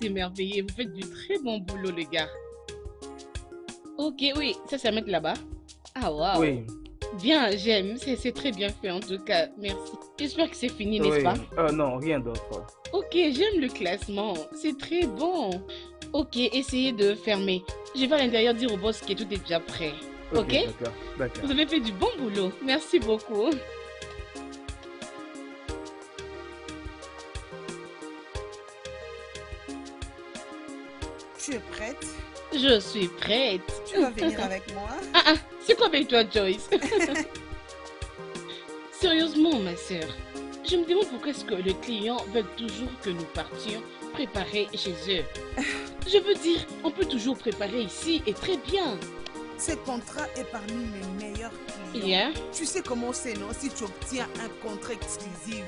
émerveillée. Vous faites du très bon boulot, les gars. Ok, oui, ça, c'est à mettre là-bas. Ah, waouh. Oui, Bien, j'aime. C'est très bien fait, en tout cas. Merci. J'espère que c'est fini, n'est-ce oui. pas? Non, rien d'autre. Ok, j'aime le classement. C'est très bon. Ok, essayez de fermer. Je vais à l'intérieur dire au boss que tout est déjà prêt. Ok, Ok? d'accord, d'accord. Vous avez fait du bon boulot. Merci beaucoup. Tu es prête? Je suis prête. Tu vas venir avec moi? Ah ah, c'est quoi avec toi, Joyce? Sérieusement, ma sœur, je me demande pourquoi est-ce que les clients veulent toujours que nous partions préparer chez eux. Je veux dire, on peut toujours préparer ici et très bien. Ce contrat est parmi mes meilleurs clients. Yeah? Tu sais comment c'est, non? Si tu obtiens un contrat exclusif,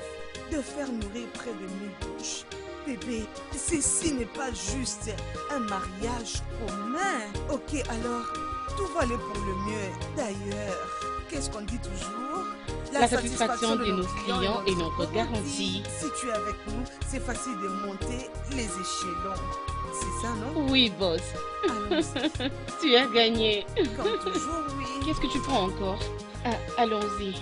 de faire nourrir près de 1000 bouches. Bébé, ceci n'est pas juste un mariage commun. Ok, alors, tout va aller pour le mieux. D'ailleurs, qu'est-ce qu'on dit toujours? La satisfaction de nos clients est notre garantie. Si tu es avec nous, c'est facile de monter les échelons. C'est ça, non? Oui, boss. Allons-y. Tu as gagné. Comme toujours, oui. Qu'est-ce que tu prends encore? Ah, allons-y.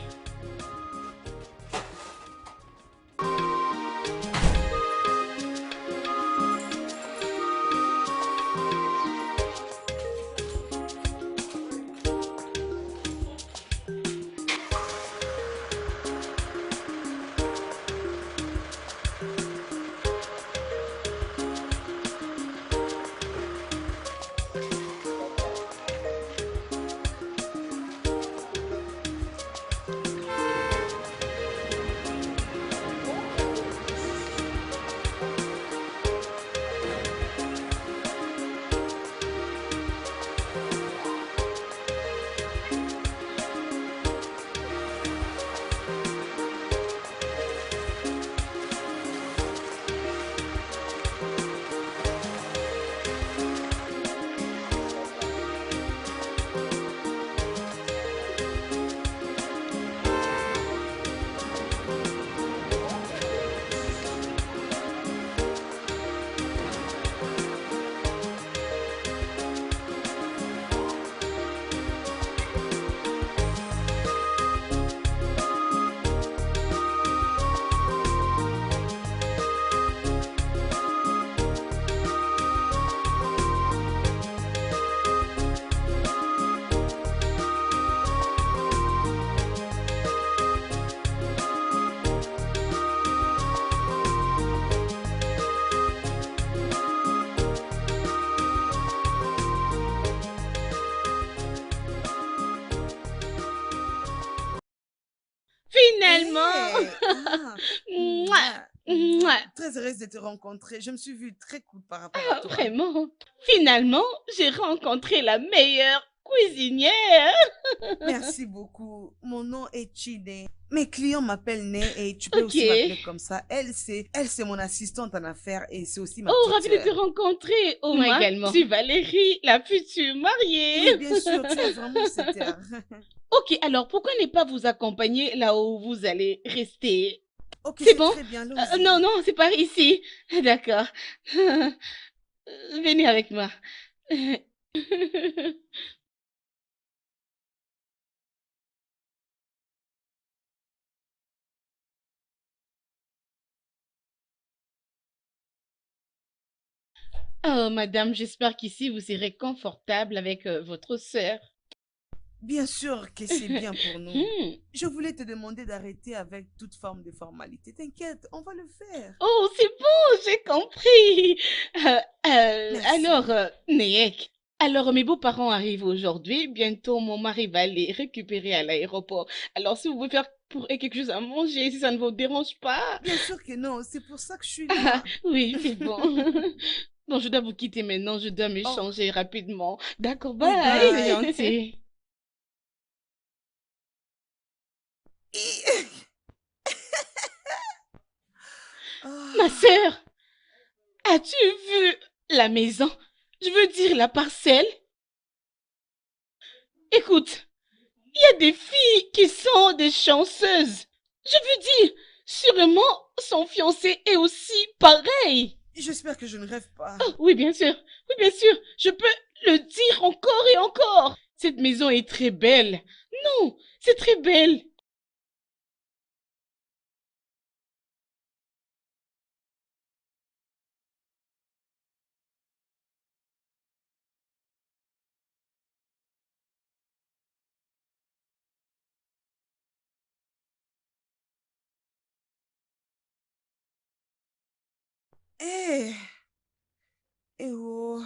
Finalement! Hey, ah, Mouah, mouah, mouah. très heureuse de te rencontrer. Je me suis vue très cool par rapport à Ah, toi. vraiment? Finalement, j'ai rencontré la meilleure cuisinière. Merci beaucoup. Mon nom est Chide. Mes clients m'appellent Né et tu peux Ok. aussi m'appeler comme ça. Elle, c'est mon assistante en affaires et c'est aussi ma Oh, petite ravie de te sœur. rencontrer. Oh, moi Moi? également. Je suis Valérie, la future Oui, mariée. bien sûr, tu es vraiment cette heure. Ok, alors pourquoi ne pas vous accompagner là où vous allez rester? Ok, C'est c'est bon? très bien, allons-y. Non, non, c'est par ici. D'accord. Venez avec moi. Oh, madame, j'espère qu'ici vous serez confortable avec votre sœur. Bien sûr que c'est bien pour nous. Hmm. Je voulais te demander d'arrêter avec toute forme de formalité. T'inquiète, on va le faire. Oh, c'est bon, j'ai compris. Merci. Néek, alors mes beaux-parents arrivent aujourd'hui. Bientôt, mon mari va les récupérer à l'aéroport. Alors, si vous voulez faire pour eux quelque chose à manger, si ça ne vous dérange pas. Bien sûr que non, c'est pour ça que je suis Ah, là. oui, c'est bon. Bon, je dois vous quitter maintenant. Je dois me Oh, changer rapidement. D'accord, bye bye. C'est bye. gentil. Ma Ah, sœur, as-tu vu la maison? Je veux dire la parcelle. Écoute. Il y a des filles qui sont des chanceuses. Je veux dire, sûrement son fiancé est aussi pareil. J'espère que je ne rêve pas. Oh, oui, bien sûr. Oui, bien sûr. Je peux le dire encore et encore. Cette maison est très belle. Non, c'est très belle. Eh, eh oh.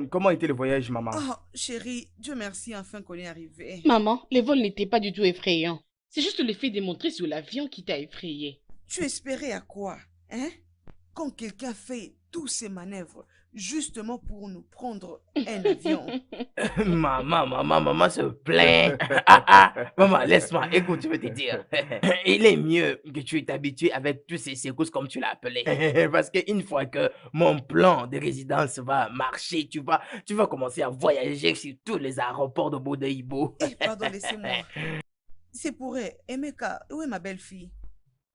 Comment était le voyage, maman? Oh, chérie, Dieu merci, enfin qu'on est arrivé. Maman, les vols n'étaient pas du tout effrayants. C'est juste le fait de montrer sur l'avion qui t'a effrayé. Tu espérais à quoi, hein? Quand quelqu'un fait tous ces manœuvres justement pour nous prendre un avion. Maman se plaint. Maman, laisse-moi. Écoute, je veux te dire. Il est mieux que tu t'habitues avec tous ces secousses comme tu l'as appelé. Parce qu'une fois que mon plan de résidence va marcher, tu vas commencer à voyager sur tous les aéroports de Bodeïbo. Eh, pardon, laissez-moi. C'est pour elle. Emeka, où est ma belle-fille?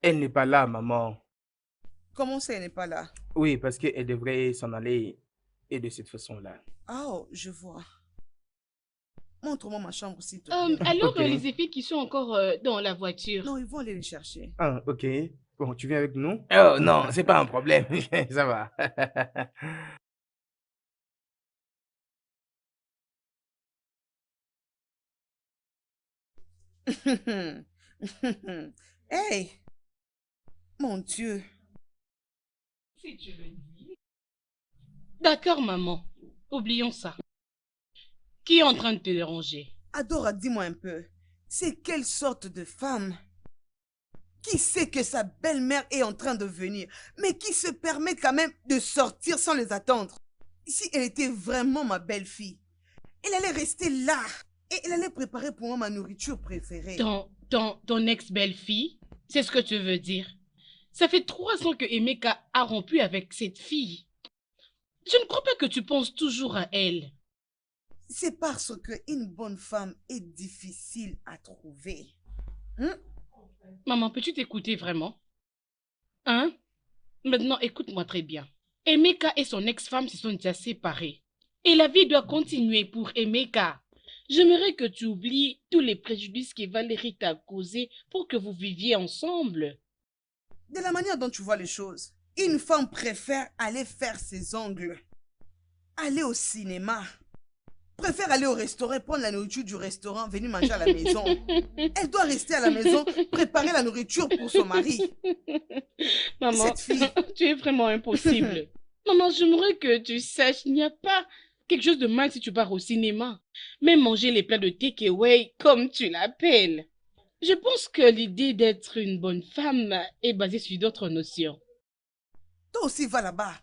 Elle n'est pas là, maman. Comment ça, elle n'est pas là? Oui, parce qu'elle devrait s'en aller et de cette façon-là. Oh, je vois. Montre-moi ma chambre, s'il te plaît. Alors, Ok. les effets qui sont encore dans la voiture. Non, ils vont aller les chercher. Ah, ok. Bon, tu viens avec nous? Oh non, c'est pas un problème. Ça va. Hey, mon Dieu. Si tu le dis. D'accord, maman. Oublions ça. Qui est en train de te déranger? Adora, dis-moi un peu. C'est quelle sorte de femme qui sait que sa belle-mère est en train de venir, mais qui se permet quand même de sortir sans les attendre? Si elle était vraiment ma belle-fille, elle allait rester là et elle allait préparer pour moi ma nourriture préférée. Ton ex-belle-fille? C'est ce que tu veux dire? Ça fait 3 ans que Emeka a rompu avec cette fille. Je ne crois pas que tu penses toujours à elle. C'est parce qu'une bonne femme est difficile à trouver. Hein? Maman, peux-tu t'écouter vraiment? Hein? Maintenant, écoute-moi très bien. Emeka et son ex-femme se sont déjà séparés. Et la vie doit continuer pour Emeka. J'aimerais que tu oublies tous les préjudices que Valérie t'a causés pour que vous viviez ensemble. De la manière dont tu vois les choses, une femme préfère aller faire ses ongles, aller au cinéma, préfère aller au restaurant, prendre la nourriture du restaurant, venir manger à la maison. Elle doit rester à la maison, préparer la nourriture pour son mari. Maman, Cette fille. tu es vraiment impossible. Maman, j'aimerais que tu saches, il n'y a pas quelque chose de mal si tu pars au cinéma. Même manger les plats de takeaway, comme tu l'appelles. Je pense que l'idée d'être une bonne femme est basée sur d'autres notions. Toi aussi, va là-bas.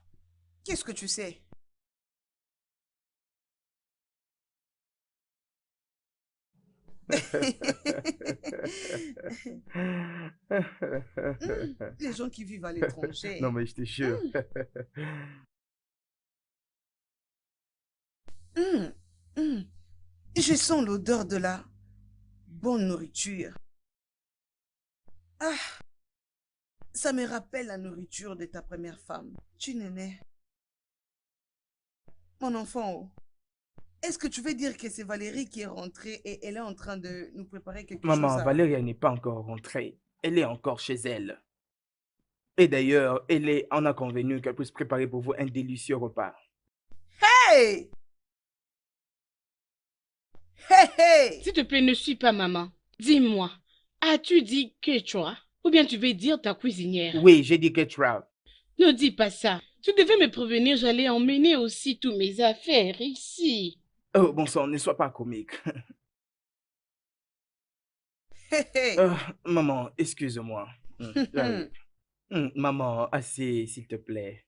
Qu'est-ce que tu sais? Les gens qui vivent à l'étranger. Non, mais je te jure. Hum, hum. Je sens l'odeur de la bonne nourriture. Ah, ça me rappelle la nourriture de ta première femme. Tu n'es. Mon enfant, oh. Est-ce que tu veux dire que c'est Valérie qui est rentrée et elle est en train de nous préparer quelque chose Maman, à... Valérie, elle n'est pas encore rentrée. Elle est encore chez elle. Et d'ailleurs, on a convenu qu'elle puisse préparer pour vous un délicieux repas. Hey! Hey, hey! S'il te plaît, ne suis pas maman. Dis-moi, as-tu dit Quechua ou bien tu veux dire ta cuisinière? Oui, j'ai dit Ketra. Ne dis pas ça. Tu devais me prévenir, j'allais emmener aussi tous mes affaires ici. Oh, bon sang, ne sois pas comique. Hey, hey! Maman, excuse-moi. J'arrive. Maman, assez, s'il te plaît.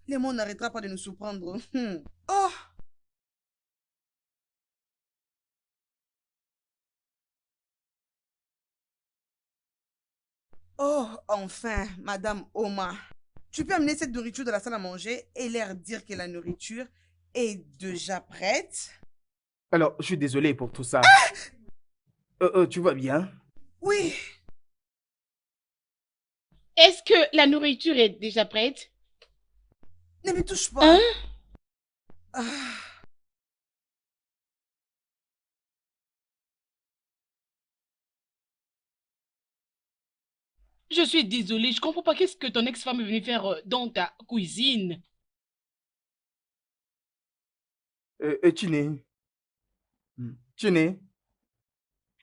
Le monde n'arrêtera pas de nous surprendre. Oh! Oh, enfin, Madame Oma. Tu peux amener cette nourriture de la salle à manger et leur dire que la nourriture est déjà prête? Alors, je suis désolé pour tout ça. Tu vas bien? Oui. Est-ce que la nourriture est déjà prête? Ne me touche pas. Hein? Ah. Je suis désolée, je comprends pas qu'est-ce que ton ex-femme est venue faire dans ta cuisine. Chine. Chine.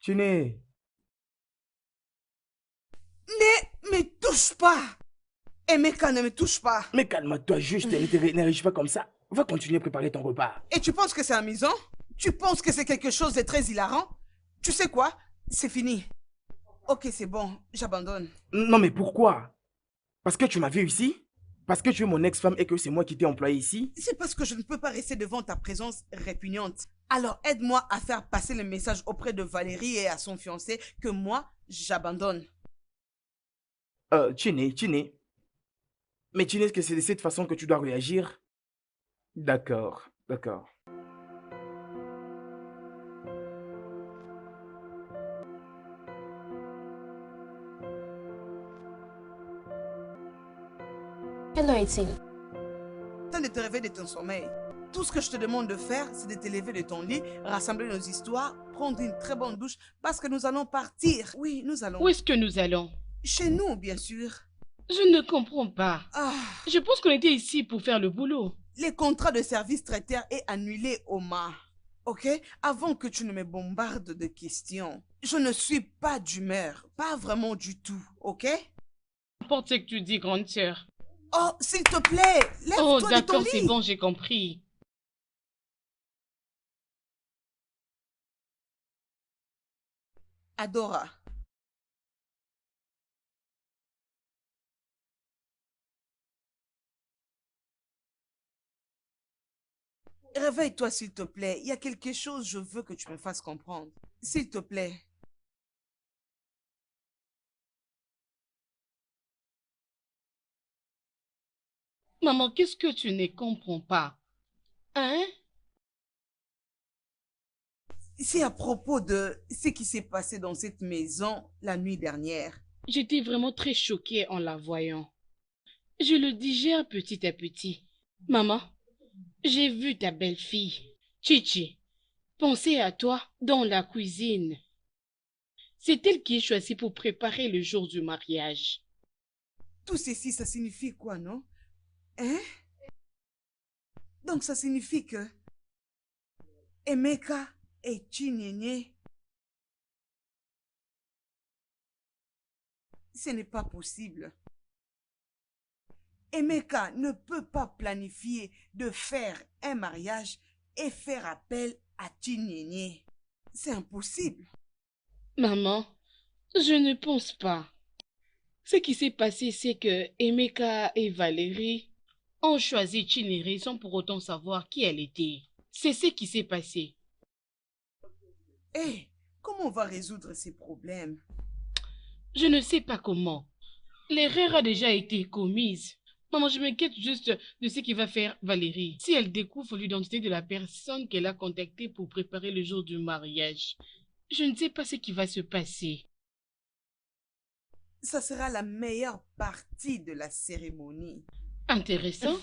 Chine. Ne me touche pas. Emeka, ne me touche pas. Mais calme-toi juste, ne t'énerve pas comme ça. Va continuer à préparer ton repas. Et tu penses que c'est amusant? Tu penses que c'est quelque chose de très hilarant? Tu sais quoi? C'est fini. Ok, c'est bon, j'abandonne. Non mais pourquoi? Parce que tu m'as vu ici? Parce que tu es mon ex-femme et que c'est moi qui t'ai employé ici? C'est parce que je ne peux pas rester devant ta présence répugnante. Alors aide-moi à faire passer le message auprès de Valérie et à son fiancé que moi, j'abandonne. Chine. Mais Chine, est-ce que c'est de cette façon que tu dois réagir? D'accord. Quelle heure est-il? Temps de te réveiller de ton sommeil. Tout ce que je te demande de faire, c'est de te lever de ton lit, rassembler nos histoires, prendre une très bonne douche parce que nous allons partir. Oui, nous allons. Où est-ce que nous allons? Chez nous, bien sûr. Je ne comprends pas. Ah, Je pense qu'on était ici pour faire le boulot. les contrats de service traiteurs est annulé, Omar. Ok? Avant que tu ne me bombardes de questions. Je ne suis pas d'humeur. Pas vraiment du tout. Ok? N'importe ce que tu dis, grande sœur. Oh, s'il te plaît, Oh, lève-toi de ton d'accord, lit. c'est bon, j'ai compris. Adora. Réveille-toi, s'il te plaît. Il y a quelque chose, je veux que tu me fasses comprendre. S'il te plaît. Maman, qu'est-ce que tu ne comprends pas? Hein? C'est à propos de ce qui s'est passé dans cette maison la nuit dernière. J'étais vraiment très choquée en la voyant. Je le digère petit à petit. Maman, j'ai vu ta belle-fille, Chichi, penser à toi dans la cuisine. C'est elle qui est choisie pour préparer le jour du mariage. Tout ceci, ça signifie quoi, non? Hein? Donc ça signifie que Emeka et Chinyenye, ce n'est pas possible. Emeka ne peut pas planifier de faire un mariage et faire appel à Chinyenye. C'est impossible. Maman, je ne pense pas. Ce qui s'est passé, c'est que Emeka et Valérie ont choisi Chinere sans pour autant savoir qui elle était. C'est ce qui s'est passé. Hé, comment on va résoudre ces problèmes? Je ne sais pas comment. L'erreur a déjà été commise. Maman, je m'inquiète juste de ce qu'il va faire Valérie. Si elle découvre l'identité de la personne qu'elle a contactée pour préparer le jour du mariage, je ne sais pas ce qui va se passer. Ça sera la meilleure partie de la cérémonie. Intéressant.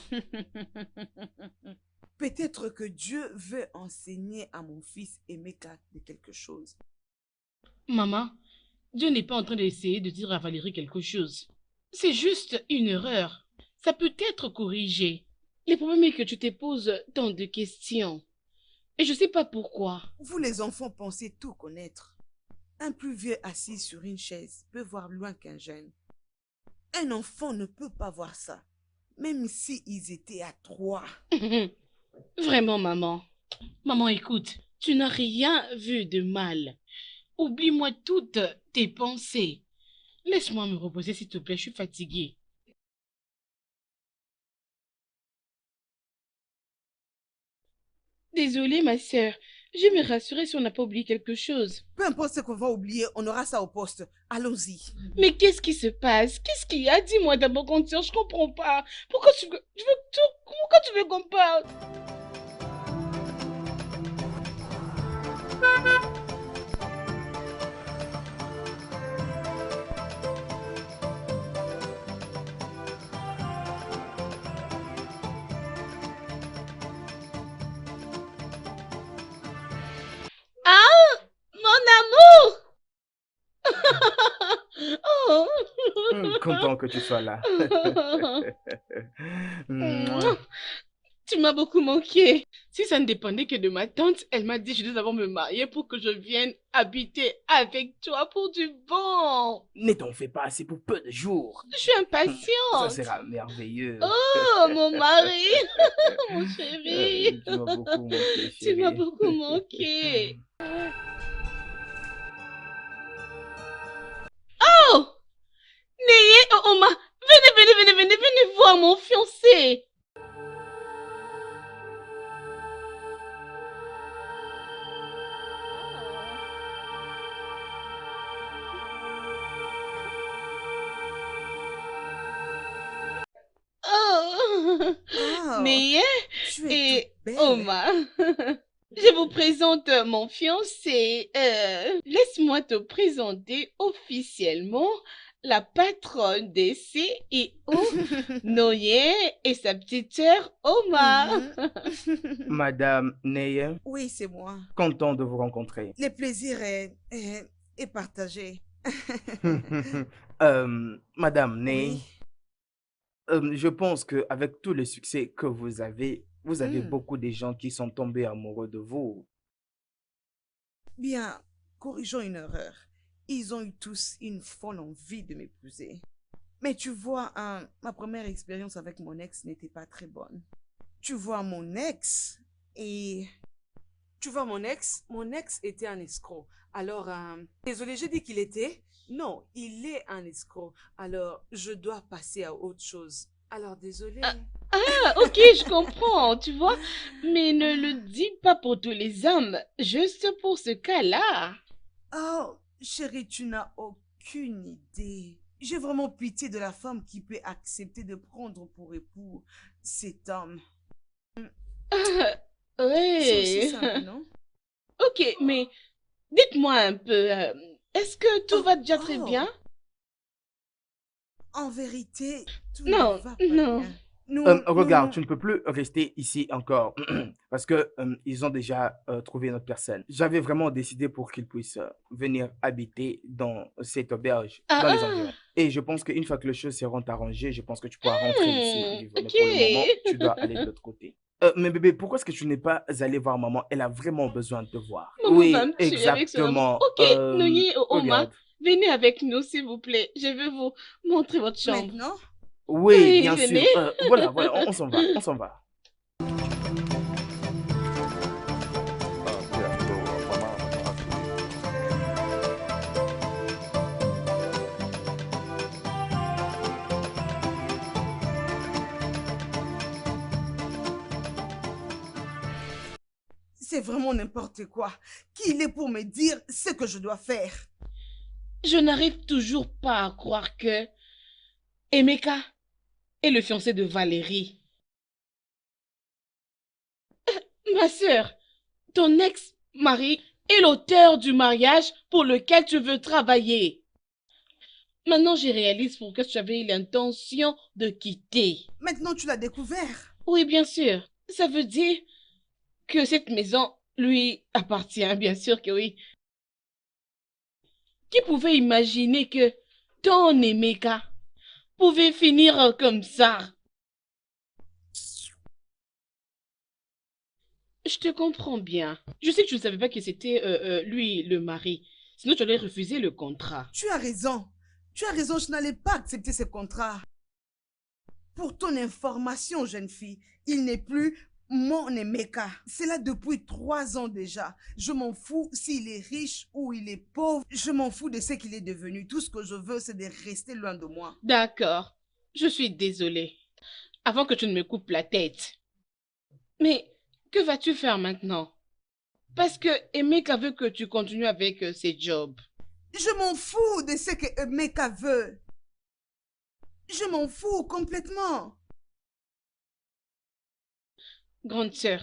Peut-être que Dieu veut enseigner à mon fils Emeka de quelque chose. Maman, Dieu n'est pas en train d'essayer de dire à Valérie quelque chose. C'est juste une erreur. Ça peut être corrigé. Le problème est que tu te poses tant de questions. Et je ne sais pas pourquoi. Vous les enfants pensez tout connaître. Un plus vieux assis sur une chaise peut voir loin qu'un jeune. Un enfant ne peut pas voir ça, même si ils étaient à 3. Vraiment, maman. Maman, écoute, tu n'as rien vu de mal. Oublie-moi toutes tes pensées. Laisse-moi me reposer, s'il te plaît, je suis fatiguée. Désolée, ma sœur. Je vais me rassurer si on n'a pas oublié quelque chose. Peu importe ce qu'on va oublier, on aura ça au poste. Allons-y. Mais qu'est-ce qui se passe? Qu'est-ce qu'il y a? Dis-moi d'abord, grande sœur, je comprends pas. Pourquoi tu veux... Je veux tout... Pourquoi tu veux qu'on parle? content que tu sois là. Mouah. Tu m'as beaucoup manqué. Si ça ne dépendait que de ma tante, elle m'a dit je dois d'abord me marier pour que je vienne habiter avec toi pour du bon. Ne t'en fais pas, c'est pour peu de jours. Je suis Ça impatiente. sera merveilleux. Oh, mon mari, mon chéri. Tu m'as beaucoup manqué, Tu m'as chérie. beaucoup manqué. Oh, Neye, Oma, venez voir mon fiancé. Oh, Oh, Neye tu es et toute belle. Oma. Je vous présente mon fiancé. Laisse-moi te présenter officiellement la patronne des CEO, Noye et sa petite sœur Oma. Mhm. Madame Neye, Oui, c'est moi. content de vous rencontrer. Le plaisir est partagé. Madame Neye, Oui. je pense qu'avec tout le succès que vous avez Hmm. beaucoup de gens qui sont tombés amoureux de vous. Bien, corrigeons une erreur. Ils ont eu tous une folle envie de m'épouser. Mais tu vois, ma première expérience avec mon ex n'était pas très bonne. Tu vois, mon ex était un escroc. Alors, désolé, j'ai dit qu'il était. Non, il est un escroc. Alors, je dois passer à autre chose. Alors, désolé. Ah, ok, je comprends, tu vois. Mais ne le dis pas pour tous les hommes, juste pour ce cas-là. Oh, chérie, tu n'as aucune idée. J'ai vraiment pitié de la femme qui peut accepter de prendre pour époux cet homme. C'est aussi Oui. simple, non? Ok, mais dites-moi un peu, est-ce que tout va déjà très Oh. bien? En vérité, tout Non, ne va pas non. bien. Nous, Regarde, nous- tu ne peux plus rester ici encore parce que ils ont déjà trouvé notre personne. J'avais vraiment décidé pour qu'ils puissent venir habiter dans cette auberge, Ah, dans les ah. environs. Et je pense qu'une fois que les choses seront arrangées, je pense que tu pourras rentrer ici vivre. Mais Ok. pour le moment, tu dois aller de l'autre côté. Mais bébé, pourquoi est-ce que tu n'es pas allé voir maman? Elle a vraiment besoin de te voir. Maman va Oui, me tuer avec son amour. exactement. Ok, Noye et Oma, Regarde. venez avec nous, s'il vous plaît. Je veux vous montrer votre chambre. Maintenant, Oui, Oui, bien sûr. venez. Voilà, on s'en va, on s'en va. c'est vraiment n'importe quoi. Qui il est pour me dire ce que je dois faire? Je n'arrive toujours pas à croire que Emeka est le fiancé de Valérie. Ma sœur, ton ex-mari est l'auteur du mariage pour lequel tu veux travailler. Maintenant, je réalise pourquoi tu avais eu l'intention de quitter. Maintenant, tu l'as découvert. Oui, bien sûr. Ça veut dire que cette maison lui appartient, bien sûr que oui. Qui pouvait imaginer que ton Emeka pouvait finir comme ça? Je te comprends bien. Je sais que tu ne savais pas que c'était lui le mari. Sinon, tu allais refuser le contrat. Tu as raison. Tu as raison, je n'allais pas accepter ce contrat. Pour ton information, jeune fille, il n'est plus mon Emeka. C'est là depuis 3 ans déjà. Je m'en fous s'il est riche ou il est pauvre. Je m'en fous de ce qu'il est devenu. Tout ce que je veux, c'est de rester loin de moi. D'accord. Je suis désolée. Avant que tu ne me coupes la tête. Mais que vas-tu faire maintenant? Parce que Emeka veut que tu continues avec ses jobs. Je m'en fous de ce que Emeka veut. Je m'en fous complètement. Grande sœur,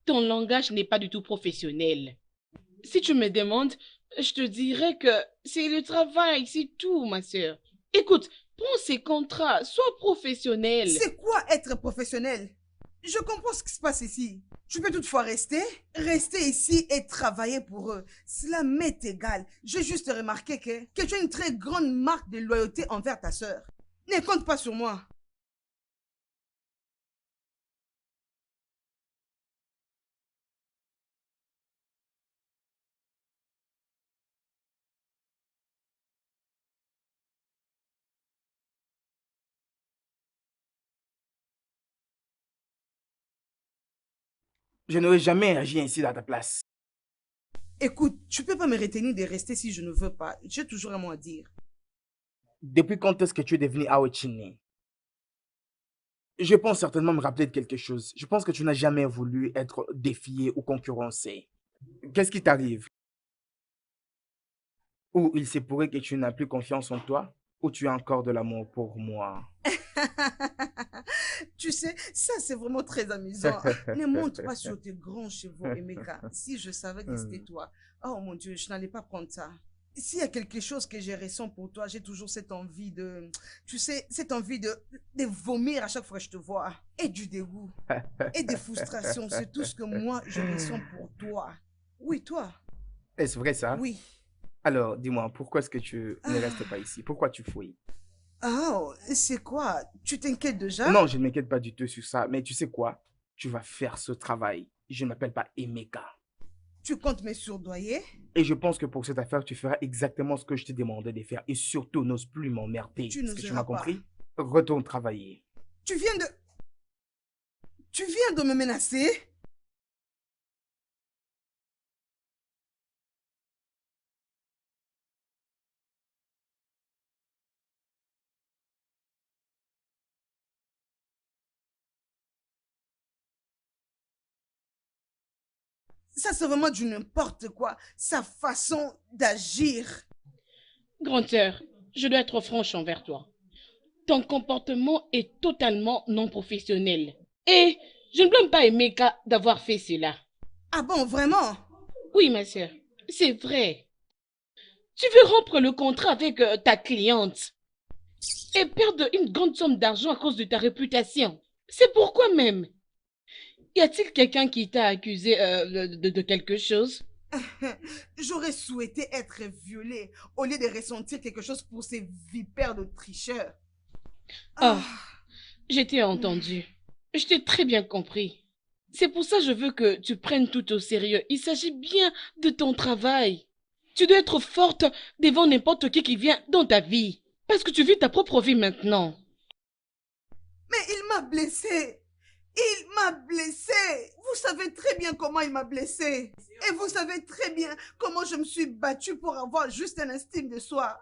ton langage n'est pas du tout professionnel. Si tu me demandes, je te dirais que c'est le travail, c'est tout, ma sœur. Écoute, prends ces contrats, sois professionnel. C'est quoi être professionnel? Je comprends ce qui se passe ici. Tu peux toutefois rester ici et travailler pour eux. Cela m'est égal. J'ai juste remarqué que tu as une très grande marque de loyauté envers ta sœur. Ne compte pas sur moi. Je n'aurais jamais agi ainsi à ta place. Écoute, tu peux pas me retenir de rester si je ne veux pas. J'ai toujours un mot à dire. Depuis quand est-ce que tu es devenu Awechine? Je pense certainement me rappeler de quelque chose. Je pense que tu n'as jamais voulu être défié ou concurrencé. Qu'est-ce qui t'arrive? Ou il se pourrait que tu n'as plus confiance en toi? Ou tu as encore de l'amour pour moi? Tu sais, ça c'est vraiment très amusant. Ne monte pas sur tes grands chevaux, Emeka. Si je savais que c'était toi, oh mon Dieu, je n'allais pas prendre ça. S'il y a quelque chose que je ressens pour toi, j'ai toujours cette envie de, tu sais, cette envie de vomir à chaque fois que je te vois. Et du dégoût. Et des frustrations. C'est tout ce que moi je ressens pour toi. Oui, toi. Est-ce vrai ça? Oui. Alors, dis-moi, pourquoi est-ce que tu ne restes pas ici? Pourquoi tu fuis? Oh, c'est quoi? Tu t'inquiètes déjà? Non, je ne m'inquiète pas du tout sur ça, mais tu sais quoi? Tu vas faire ce travail. Je ne m'appelle pas Emeka. Tu comptes me surdoyer? Et je pense que pour cette affaire, tu feras exactement ce que je t'ai demandé de faire. Et surtout, n'ose plus m'emmerder. Tu Est-ce que tu n'oseras m'as pas. compris? Retourne travailler. Tu viens de... Tu viens de me menacer? Ça, c'est vraiment du n'importe quoi. Sa façon d'agir. Grande sœur, je dois être franche envers toi. Ton comportement est totalement non professionnel. Et je ne blâme pas Emeka d'avoir fait cela. Ah bon, vraiment? Oui, ma sœur, c'est vrai. Tu veux rompre le contrat avec ta cliente et perdre une grande somme d'argent à cause de ta réputation. C'est pourquoi même. Y a-t-il quelqu'un qui t'a accusé de quelque chose? J'aurais souhaité être violée au lieu de ressentir quelque chose pour ces vipères de tricheurs. Oh, je t'ai entendu. Je t'ai très bien compris. C'est pour ça que je veux que tu prennes tout au sérieux. Il s'agit bien de ton travail. Tu dois être forte devant n'importe qui vient dans ta vie. Parce que tu vis ta propre vie maintenant. Mais il m'a blessée. Il m'a blessée. Vous savez très bien comment il m'a blessée. Et vous savez très bien comment je me suis battue pour avoir juste un estime de soi.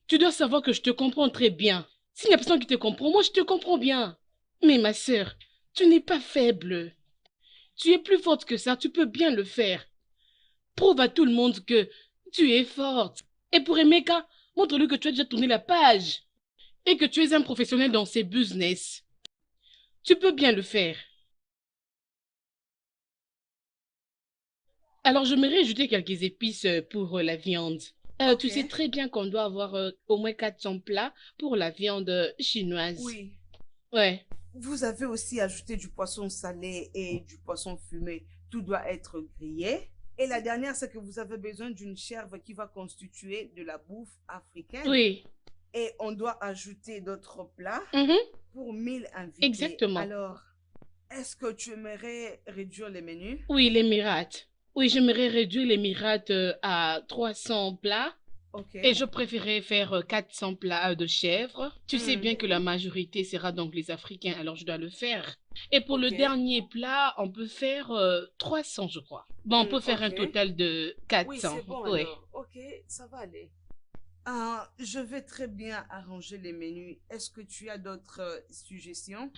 Tu dois savoir que je te comprends très bien. S'il y a personne qui te comprend, moi je te comprends bien. Mais ma sœur, tu n'es pas faible. Tu es plus forte que ça, tu peux bien le faire. Prouve à tout le monde que tu es forte. Et pour Emeka, montre-lui que tu as déjà tourné la page. Et que tu es un professionnel dans ces business. Tu peux bien le faire. Alors, je m'aimerais ajouter quelques épices pour la viande. Tu sais très bien qu'on doit avoir au moins 400 plats pour la viande chinoise. Oui. Ouais. Vous avez aussi ajouté du poisson salé et du poisson fumé. Tout doit être grillé. Et la dernière, c'est que vous avez besoin d'une chèvre qui va constituer de la bouffe africaine. Oui. Et on doit ajouter d'autres plats pour 1000 invités. Exactement. Alors, est-ce que tu aimerais réduire les menus? Oui, les mirates. Oui, j'aimerais réduire les mirates à 300 plats. Ok. Et je préférais faire 400 plats de chèvre. Tu sais bien que la majorité sera donc les Africains, alors je dois le faire. Et pour le dernier plat, on peut faire 300, je crois. Bon, on peut faire un total de 400. Oui, c'est bon alors. Ok, ça va aller. Je vais très bien arranger les menus. Est-ce que tu as d'autres suggestions?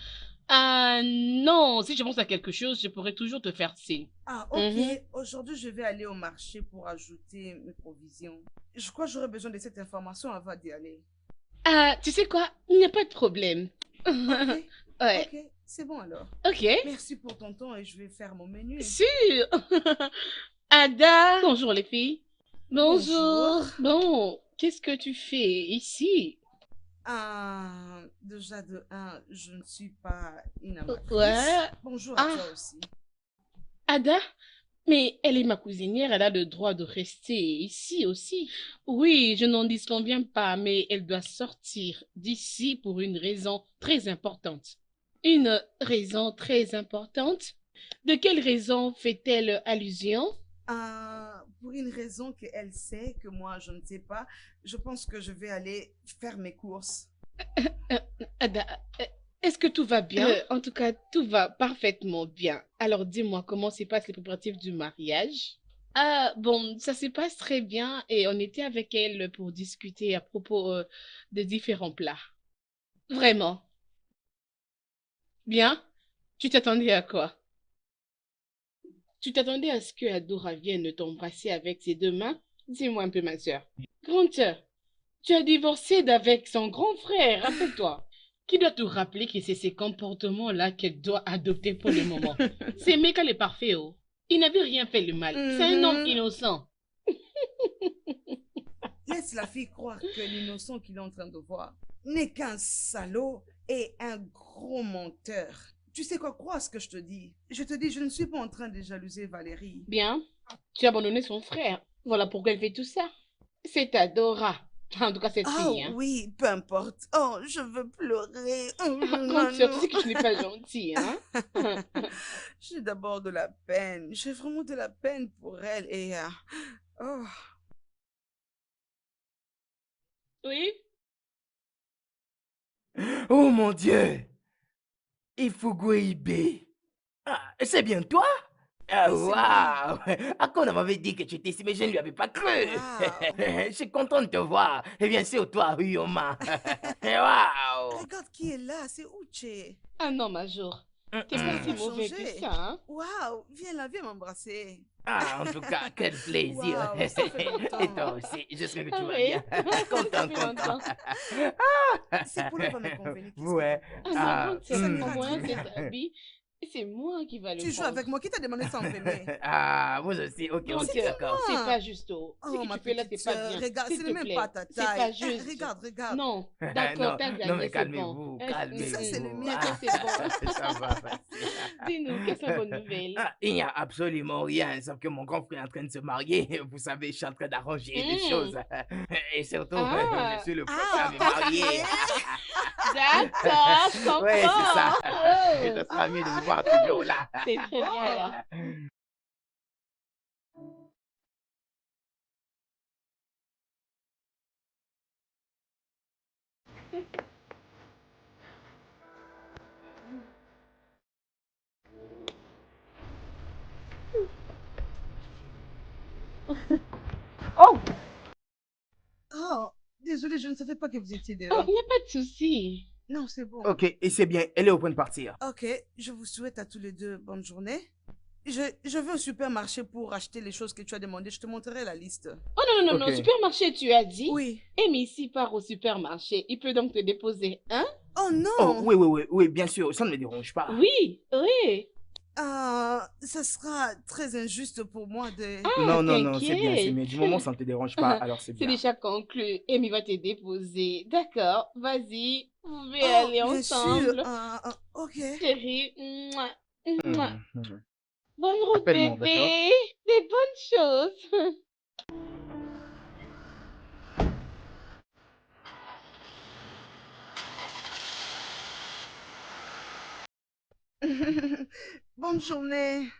Non, si je pense à quelque chose, je pourrais toujours te faire signe. Ah, ok. Aujourd'hui, je vais aller au marché pour ajouter mes provisions. Je crois que j'aurai besoin de cette information avant d'y aller. Tu sais quoi? Il n'y a pas de problème. Ok. Ouais. Ok, c'est bon alors. Ok. Merci pour ton temps et je vais faire mon menu. Sûr. Ada. Bonjour les filles. Bonjour. Bonjour. Bon, qu'est-ce que tu fais ici? Déjà de un, je ne suis pas une amatrice. Ouais. Bonjour à Ah, toi aussi. Ada, mais elle est ma cousinière, elle a le droit de rester ici aussi. Oui, je n'en disconviens pas, mais elle doit sortir d'ici pour une raison très importante. Une raison très importante? De quelle raison fait-elle allusion? Pour une raison qu'elle sait, que moi je ne sais pas, je pense que je vais aller faire mes courses. Euh, Ada, est-ce que tout va bien? En tout cas, tout va parfaitement bien. Alors dis-moi, comment se passent les préparatifs du mariage? Ah, bon, ça se passe très bien et on était avec elle pour discuter à propos de différents plats. Vraiment. Bien? Tu t'attendais à quoi? Tu t'attendais à ce que Adora vienne t'embrasser avec ses deux mains? Dis-moi un peu, ma sœur. Grande sœur, tu as divorcé d'avec son grand frère, rappelle-toi. Qui doit te rappeler que c'est ces comportements-là qu'elle doit adopter pour le moment? C'est Meka le parfait, oh. Il n'avait rien fait de mal. C'est un homme innocent. Laisse la fille croire que l'innocent qu'il est en train de voir n'est qu'un salaud et un gros menteur. Tu sais quoi, crois ce que je te dis. Je te dis, je ne suis pas en train de jalouser Valérie. Bien, tu as abandonné son frère. Voilà pourquoi elle fait tout ça. C'est Adora. En tout cas, cette Ah fille, hein. oui, peu importe. Oh, je veux pleurer. Grande sœur, tu sais que tu n'es pas gentille, hein? J'ai d'abord de la peine. J'ai vraiment de la peine pour elle et... oh. Oui? Oh mon Dieu! Ifugweibe. Ah, c'est bien toi? Ah, Oui, c'est moi. waouh! Akon m'avait dit que tu étais ici, mais je ne lui avais pas cru. Waouh. Je suis content de te voir. Et bien sûr, toi, Uyoma. Waouh! Regarde qui est là, c'est Uche. Ah non, Major. T'es pas si T'as mauvais que changé. ça, hein? Waouh, viens là, viens m'embrasser. Ah, en tout cas, quel plaisir. Waouh, ça fait longtemps. Et toi aussi, j'espère que tu Ah vas oui, bien. ça Content, fait content. longtemps. C'est pour le va me convenir. Qu'est-ce Ouais. que t'en penses? Ah non, Ah, grande sœur, Ça au m'ira moins très cet bien. habit, c'est moi qui va le Tu joues prendre. avec moi, qui t'a demandé ça en premier? Ah, vous aussi. Ok, Grande ok, sœur, d'accord. c'est moi. pas juste. Oh. Ce Oh, que ma tu fais là, c'est petite pas sœur, bien. regarde, S'il ce te n'est même plaît, pas ta c'est pas taille. juste. Regarde, regarde. Non, d'accord, Non, t'as non, mais gagné, c'est bon. calmez-vous, Ça, c'est calmez-vous. le mien. D'accord, c'est bon. Ça va passer. Dis-nous, quelle est la bonne nouvelle? Ah, il n'y a absolument rien, sauf que mon grand frère est en train de se marier. Vous savez, je suis en train d'arranger les choses. Et surtout, je Ah, suis le prochain Ah, à me marier. d'accord, je comprends. Ouais, c'est ça. Oh, Ça sera mieux de vous voir toujours là. c'est très bien là. Oh, oh, désolé, je ne savais pas que vous étiez oh, dehors. il n'y a pas de souci. Non, c'est bon. Ok, et c'est bien, elle est au point de partir. Ok, je vous souhaite à tous les deux bonne journée. Je vais au supermarché pour acheter les choses que tu as demandées. Je te montrerai la liste. Oh non, non, non, non, Ok. supermarché, tu as dit? Oui. Eh, mais ici part au supermarché, il peut donc te déposer, hein? Oh non! Oh, oui, oui, oui, oui, bien sûr, ça ne me dérange pas. Oui, oui. Ça sera très injuste pour moi de... Ah, Non, non, non, c'est bien, t'inquiète. mais du moment ça ne te dérange pas, alors c'est C'est bien. déjà conclu. Amy va te déposer. D'accord, vas-y, vous pouvez Oh, aller bien sûr. ensemble. Ok. Chérie, mouah, mouah. Mhm. Bonne route, Appelle-moi, bébé. Des bonnes choses. Bonne journée.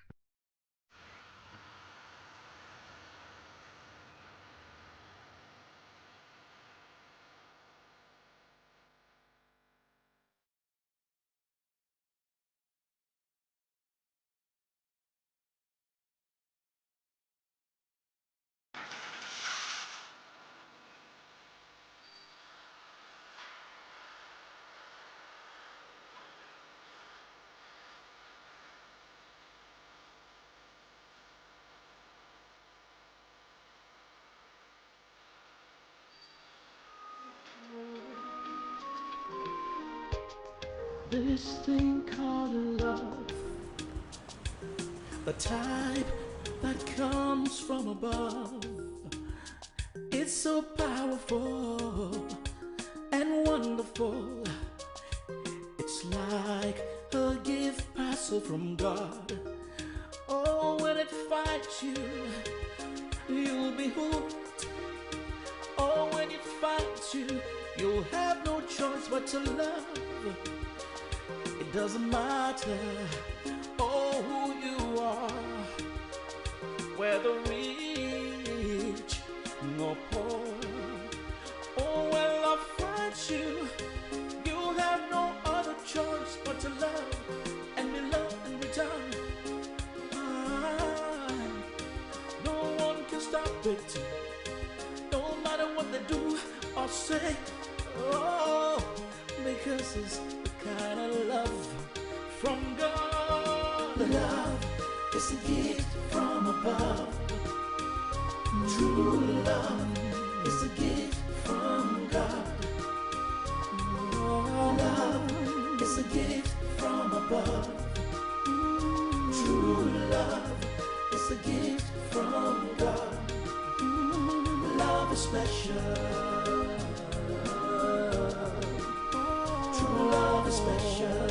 This thing called love, the type that comes from above. It's so powerful and wonderful. wonderful. It's like a gift parcel from God. Oh, when it finds you, you'll be hooked. Oh, when it finds you, you'll have no choice but to love. It doesn't matter, oh, who you are, whether rich nor poor. Oh, when love finds you, you have no other choice but to love and be loved in return. No one can stop it, no matter what they do or say. Oh, because it's the kind of love from God. Love is a gift from above. True love is a gift from God. Love is a gift from above. True love is a gift from God. Love is special. True love is special.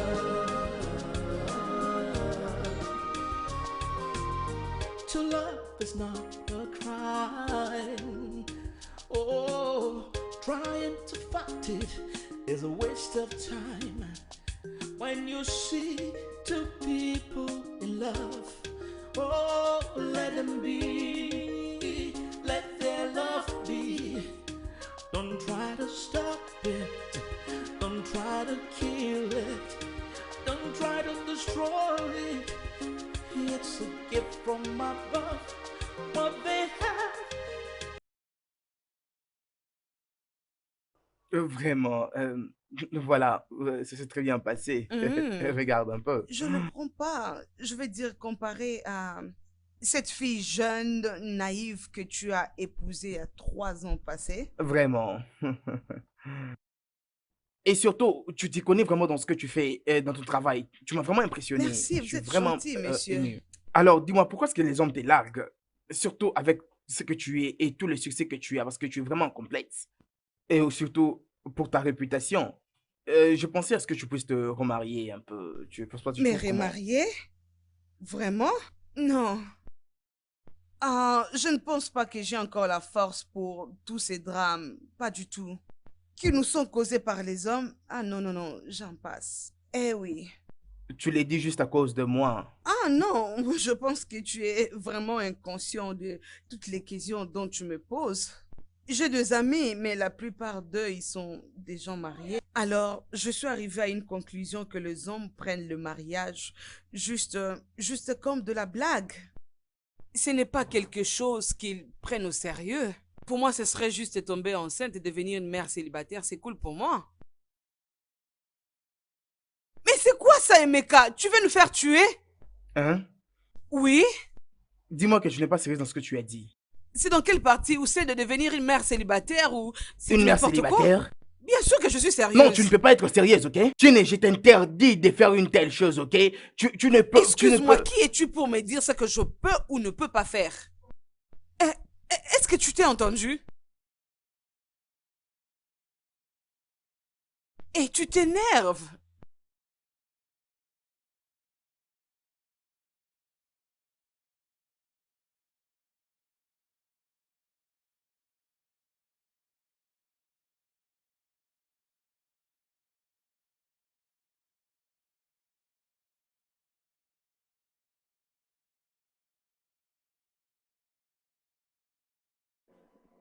To love is not a crime. Oh, trying to fight it is a waste of time. When you see two people in love, oh, let them be. Let their love be. Don't try to stop it. Don't try to kill it. Don't try to destroy it. It's a gift from above. What they have. Vraiment, voilà, ça s'est très bien passé. Regarde un peu. Je ne prends pas, je veux dire, comparé à cette fille jeune, naïve que tu as épousée à 3 ans passés. Vraiment. Et surtout, tu t'y connais vraiment dans ce que tu fais, dans ton travail. Tu m'as vraiment impressionné. Merci, Je vous suis êtes vraiment gentil, monsieur. ému. Alors, dis-moi, pourquoi est-ce que les hommes te larguent? Surtout avec ce que tu es et tout le succès que tu as, parce que tu es vraiment complexe. Et surtout, pour ta réputation. Je pensais à ce que tu puisses te remarier un peu. Tu penses pas du Mais tout comment... remariée? Vraiment? Non. Ah, je ne pense pas que j'ai encore la force pour tous ces drames. Pas du tout. Qui nous sont causés par les hommes. Ah non, non, non, j'en passe. Eh oui. Tu l'as dit juste à cause de moi. Ah non, je pense que tu es vraiment inconscient de toutes les questions dont tu me poses. J'ai 2 amis, mais la plupart d'eux, ils sont des gens mariés. Alors, je suis arrivée à une conclusion que les hommes prennent le mariage juste comme de la blague. Ce n'est pas quelque chose qu'ils prennent au sérieux. Pour moi, ce serait juste tomber enceinte et devenir une mère célibataire. C'est cool pour moi. Mais c'est quoi ça, Emeka? Tu veux nous faire tuer? Hein? Oui? Dis-moi que je n'ai pas sérieux dans ce que tu as dit. C'est dans quelle partie? Ou c'est de devenir une mère célibataire ou c'est Une mère n'importe quoi? célibataire? Bien sûr que je suis sérieuse. Non, tu ne peux pas être sérieuse, ok? Je t'interdis de faire une telle chose, ok? Tu ne peux... Excuse-moi, qui es-tu pour me dire ce que je peux ou ne peux pas faire? Est-ce que tu t'es entendu? Et tu t'énerves.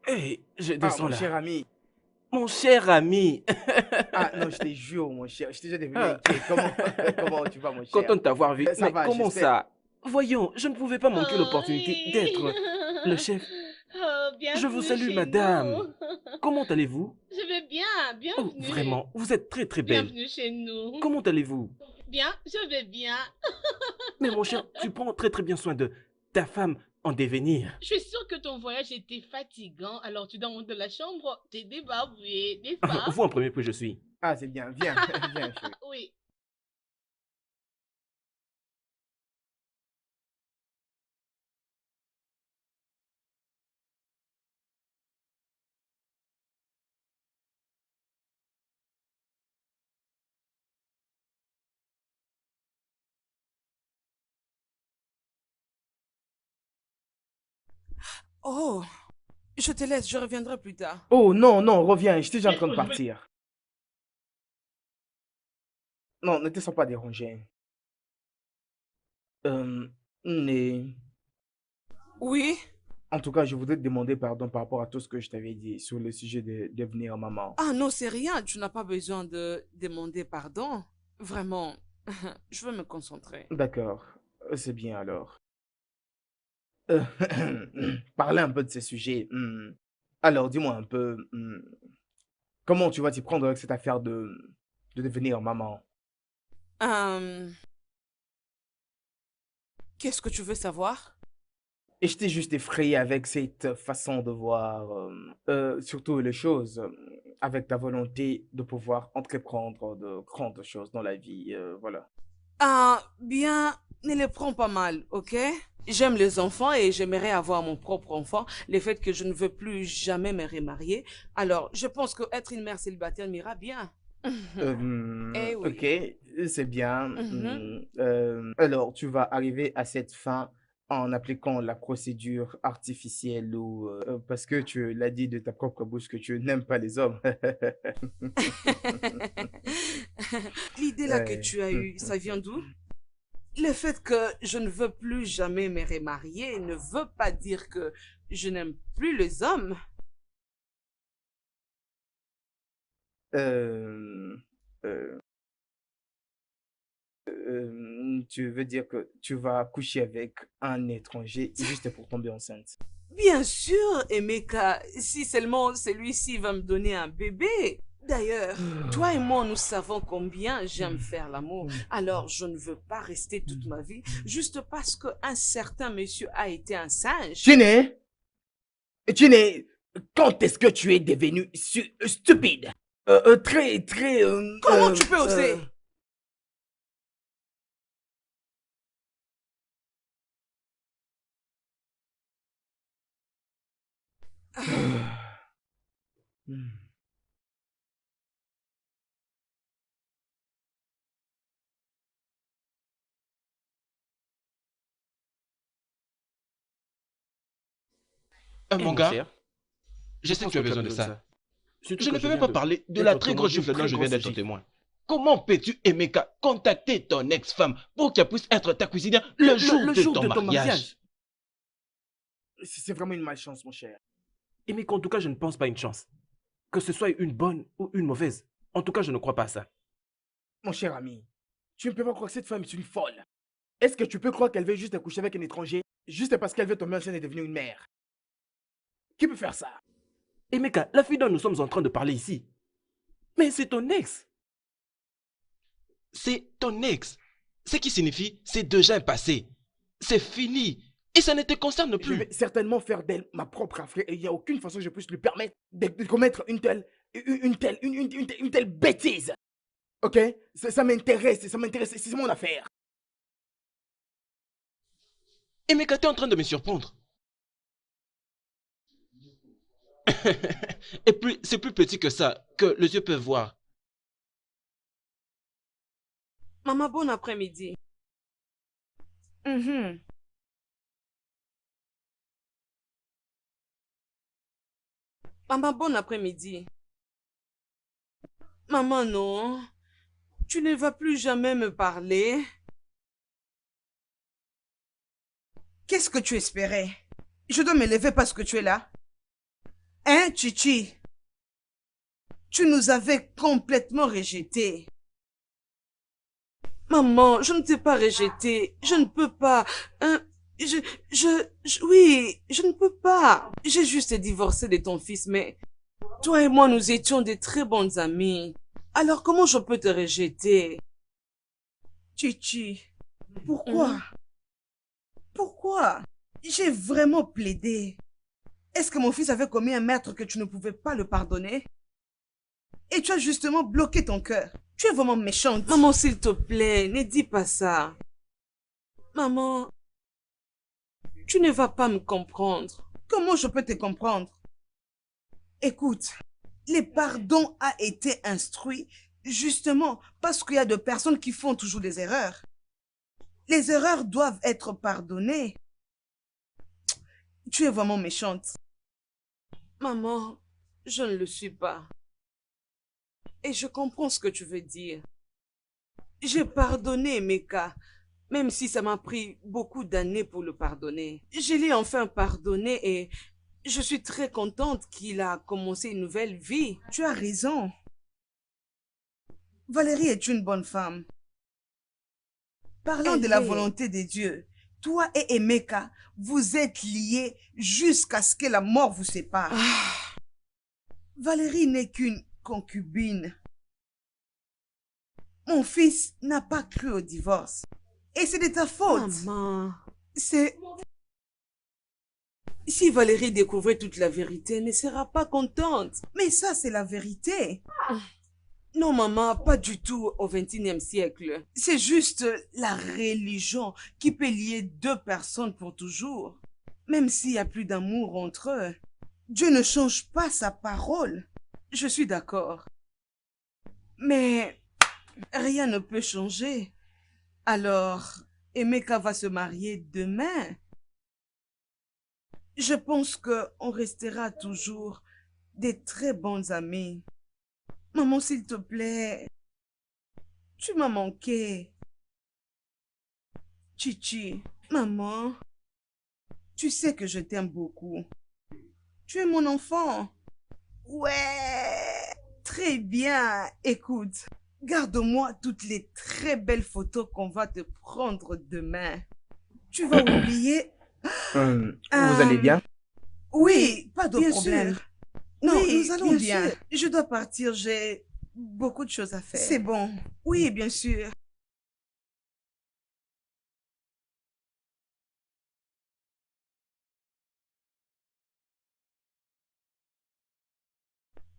Hé, je Ah, descends mon là. cher ami. Mon cher ami. Ah, non, je te jure, mon cher. Je t'ai déjà devenu Ah. inquiet. Comment tu vas, mon cher? Content de t'avoir vu. Ça Mais va, comment j'espère. ça? Voyons, je ne pouvais pas manquer l'opportunité d'être le chef. Oh, Je vous bienvenue salue, chez madame. nous. Comment allez-vous? Je vais bien, Oh, bienvenue. vraiment, vous êtes très très belle. Bienvenue chez nous. Comment allez-vous? Bien, je vais bien. Mais mon cher, tu prends très très bien soin de ta femme en devenir. Je suis sûre que ton voyage était fatigant, alors tu dois monter de la chambre, t'es débarbouillé, n'est-ce pas? Vous en premier que je suis. Ah, c'est bien. Viens, viens, chérie. Oui. Oh, je te laisse, je reviendrai plus tard. Oh non, non, reviens, j'étais déjà en train de Est-ce que je vais- partir. Non, ne te sens pas dérangé. Euh, mais Oui? en tout cas, je voudrais te demander pardon par rapport à tout ce que je t'avais dit sur le sujet de devenir maman. Ah non, c'est rien, tu n'as pas besoin de demander pardon. Vraiment, je veux me concentrer. D'accord, c'est bien alors. Euh, Parler un peu de ces sujets. Alors, dis-moi un peu, comment tu vas t'y prendre avec cette affaire de devenir maman? Euh, Qu'est-ce que tu veux savoir? Et je t'ai juste effrayé avec cette façon de voir, surtout les choses, avec ta volonté de pouvoir entreprendre de grandes choses dans la vie, voilà. Ah, bien, ne les prends pas mal, ok? J'aime les enfants et j'aimerais avoir mon propre enfant. Le fait que je ne veux plus jamais me remarier. Alors, je pense que être une mère célibataire m'ira bien. Eh oui. Ok, c'est bien. Mhm. Alors, tu vas arriver à cette fin en appliquant la procédure artificielle ou parce que tu l'as dit de ta propre bouche que tu n'aimes pas les hommes. L'idée là que Ouais. tu as eue, ça vient d'où? Le fait que je ne veux plus jamais me remarier ne veut pas dire que je n'aime plus les hommes. Euh, euh, Tu veux dire que tu vas coucher avec un étranger juste pour tomber enceinte? Bien sûr, Emeka, si seulement celui-ci va me donner un bébé. D'ailleurs, toi et moi, nous savons combien j'aime faire l'amour. Alors, je ne veux pas rester toute ma vie juste parce qu'un certain monsieur a été un singe. Tu n'es, quand est-ce que tu es devenu stupide? Très, très, Comment tu peux oser? Hmm. Mon mon gars, cher, je sais que tu as besoin de ça. surtout Je que ne je peux même viens pas de parler de d'être la très témoin grosse d'une gifle dont très je viens grosse d'être gifle. témoin. Comment peux-tu, Emeka, contacter ton ex-femme pour qu'elle puisse être ta cuisinière le jour Le de jour ton de ton mariage? mariage. C'est vraiment une malchance, mon cher. Et mais qu'en tout cas, je ne pense pas une chance. Que ce soit une bonne ou une mauvaise. En tout cas, je ne crois pas à ça. Mon cher ami, tu ne peux pas croire que cette femme est une folle. Est-ce que tu peux croire qu'elle veut juste accoucher avec un étranger juste parce qu'elle veut tomber enceinte et devenir une mère? Qui peut faire ça? Et Meka, la fille dont nous sommes en train de parler ici. Mais c'est ton ex. C'est ton ex. Ce qui signifie, c'est déjà un passé. C'est fini. Et ça ne te concerne Je plus. vais certainement faire d'elle ma propre affaire et il n'y a aucune façon que je puisse lui permettre de commettre une telle bêtise. Ok? Ça m'intéresse, c'est mon affaire. Emeka, tu es en train de me surprendre. Et puis, c'est plus petit que ça, que les yeux peuvent voir. Maman, bon après-midi. Mhm. Maman, bon après-midi. Maman, non. Tu ne vas plus jamais me parler. Qu'est-ce que tu espérais? Je dois me lever parce que tu es là. Hein, Chichi? Tu nous avais complètement rejetés. Maman, je ne t'ai pas rejeté. Je ne peux pas. Hein, oui, je ne peux pas. J'ai juste divorcé de ton fils, mais toi et moi, nous étions de très bons amis. Alors comment je peux te rejeter? Chichi, pourquoi? Pourquoi? J'ai vraiment plaidé. Est-ce que mon fils avait commis un meurtre que tu ne pouvais pas le pardonner? Et tu as justement bloqué ton cœur. Tu es vraiment méchante. Maman, s'il te plaît, ne dis pas ça. Maman, tu ne vas pas me comprendre. Comment je peux te comprendre? Écoute, le pardon a été instruit justement parce qu'il y a des personnes qui font toujours des erreurs. Les erreurs doivent être pardonnées. Tu es vraiment méchante. Maman, je ne le suis pas. Et je comprends ce que tu veux dire. J'ai pardonné Emeka, même si ça m'a pris beaucoup d'années pour le pardonner. Je l'ai enfin pardonné et je suis très contente qu'il a commencé une nouvelle vie. Tu as raison. Valérie est une bonne femme. Parlant de la volonté de Dieu, toi et Emeka, vous êtes liés jusqu'à ce que la mort vous sépare. Valérie n'est qu'une concubine. Mon fils n'a pas cru au divorce. Et c'est de ta faute. Maman, c'est... Si Valérie découvrait toute la vérité, elle ne sera pas contente. Mais ça, c'est la vérité. Non, maman, pas du tout au XXIe siècle. C'est juste la religion qui peut lier deux personnes pour toujours. Même s'il n'y a plus d'amour entre eux. Dieu ne change pas sa parole. Je suis d'accord. Mais rien ne peut changer. Alors, Emeka va se marier demain. Je pense qu'on restera toujours des très bons amis. Maman, s'il te plaît, tu m'as manqué. Chichi, maman, tu sais que je t'aime beaucoup. Tu es mon enfant. Ouais, très bien. Écoute, garde-moi toutes les très belles photos qu'on va te prendre demain. Tu vas oublier... Vous allez bien? Oui, pas de Bien problème. sûr. Non, Oui, nous allons bien bien. sûr. Je dois partir, j'ai beaucoup de choses à faire. C'est bon. Oui, bien sûr.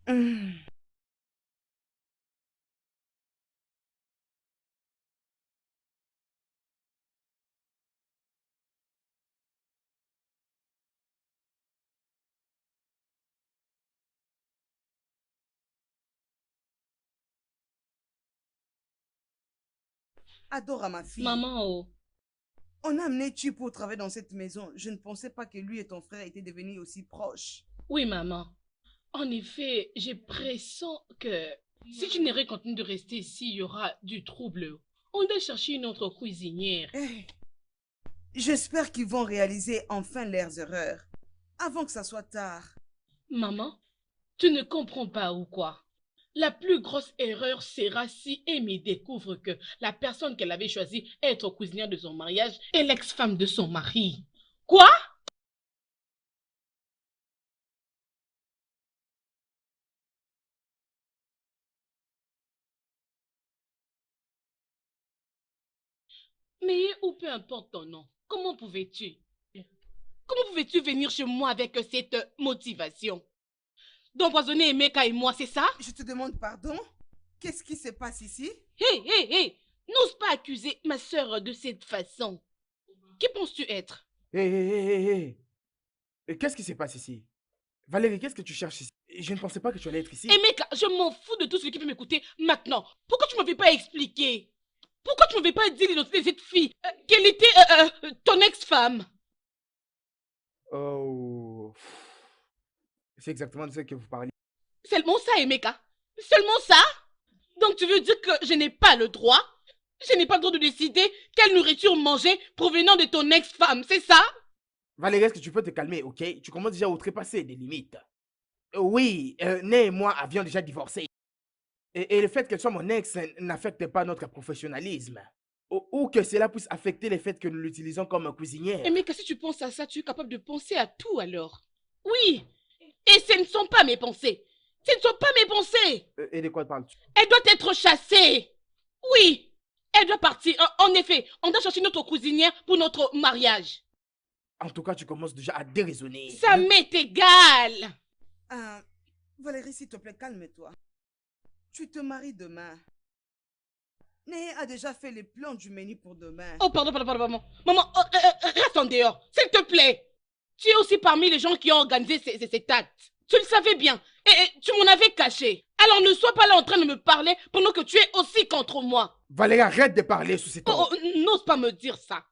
Hmm. Adora, ma fille. Maman, oh. On a amené Tu pour travailler dans cette maison. Je ne pensais pas que lui et ton frère étaient devenus aussi proches. Oui, maman. En effet, j'ai pressens que si tu n'aurais continué de rester ici, il y aura du trouble. On doit chercher une autre cuisinière. Eh, j'espère qu'ils vont réaliser enfin leurs erreurs. Avant que ça soit tard. Maman, tu ne comprends pas ou quoi? La plus grosse erreur sera si Amy découvre que la personne qu'elle avait choisie être cuisinière de son mariage est l'ex-femme de son mari. Quoi? Mais ou peu importe ton nom, comment pouvais-tu? Comment pouvais-tu venir chez moi avec cette motivation? D'empoisonner Emeka et moi, c'est ça? Je te demande pardon. Qu'est-ce qui se passe ici? Hé, hé, hé! N'ose pas accuser ma sœur de cette façon. Qui penses-tu être? Hé, hé, hé, hé, hé. Qu'est-ce qui se passe ici? Valérie, qu'est-ce que tu cherches ici? Je ne pensais pas que tu allais être ici. Emeka, je m'en fous de tout ce qui peut m'écouter maintenant. Pourquoi tu ne m'avais pas expliqué? Pourquoi tu ne m'avais pas dit l'identité de cette fille? Quelle était ton ex-femme? Oh. C'est exactement de ce que vous parliez. Seulement ça, Emeka? Seulement ça? Donc tu veux dire que je n'ai pas le droit? Je n'ai pas le droit de décider quelle nourriture manger provenant de ton ex-femme, c'est ça? Valérie, est-ce que tu peux te calmer, ok? Tu commences déjà à outrepasser des limites. Oui, Né et moi avions déjà divorcé. Et le fait qu'elle soit mon ex n'affecte pas notre professionnalisme. Ou que cela puisse affecter le fait que nous l'utilisons comme cuisinière. Emeka, si tu penses à ça, tu es capable de penser à tout alors. Oui, et ce ne sont pas mes pensées. Ce ne sont pas mes pensées. Et de quoi parles-tu? Elle doit être chassée. Oui, elle doit partir. En effet, on doit chercher notre cuisinière pour notre mariage. En tout cas, tu commences déjà à déraisonner. Ça m'est égal. Valérie, s'il te plaît, calme-toi. Tu te maries demain. Né a déjà fait les plans du menu pour demain. Oh, pardon. Maman, reste en dehors, s'il te plaît. Tu es aussi parmi les gens qui ont organisé ces actes. Tu le savais bien. Et tu m'en avais caché. Alors ne sois pas là en train de me parler pendant que tu es aussi contre moi. Valérie, arrête de parler sous ces ton. Oh, n'ose pas me dire ça.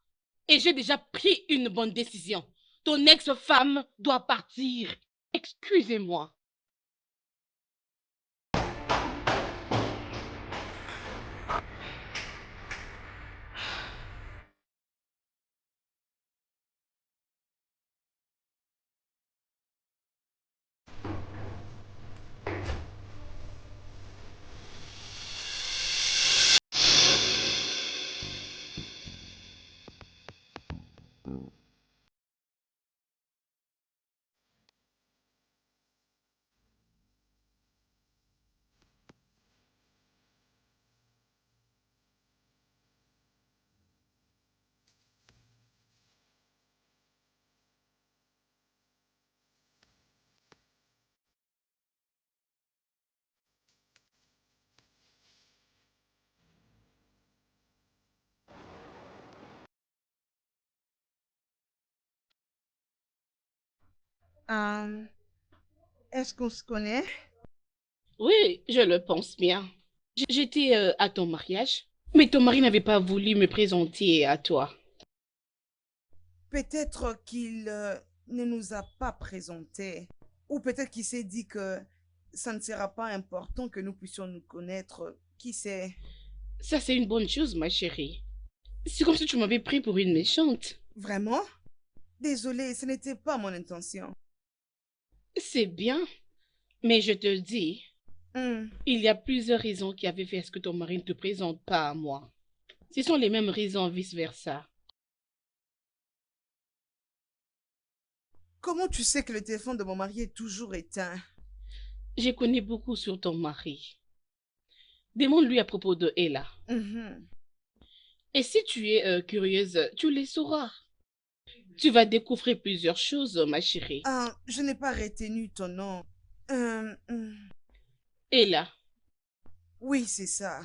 Et j'ai déjà pris une bonne décision. Ton ex-femme doit partir. Excusez-moi. Euh, Est-ce qu'on se connaît? Oui, je le pense bien. J'étais à ton mariage, mais ton mari n'avait pas voulu me présenter à toi. Peut-être qu'il ne nous a pas présentés. Ou peut-être qu'il s'est dit que ça ne sera pas important que nous puissions nous connaître. Qui sait? Ça, c'est une bonne chose, ma chérie. C'est comme si tu m'avais pris pour une méchante. Vraiment? Désolée, ce n'était pas mon intention. C'est bien, mais je te dis, Hmm. il y a plusieurs raisons qui avaient fait à ce que ton mari ne te présente pas à moi. Ce sont les mêmes raisons vice-versa. Comment tu sais que le téléphone de mon mari est toujours éteint? J'ai connu beaucoup sur ton mari. Demande-lui à propos de Ella. Mhm. Et si tu es curieuse, tu les sauras. Tu vas découvrir plusieurs choses, ma chérie. Ah, je n'ai pas retenu ton nom. Hmm. Ella, Oui, c'est ça.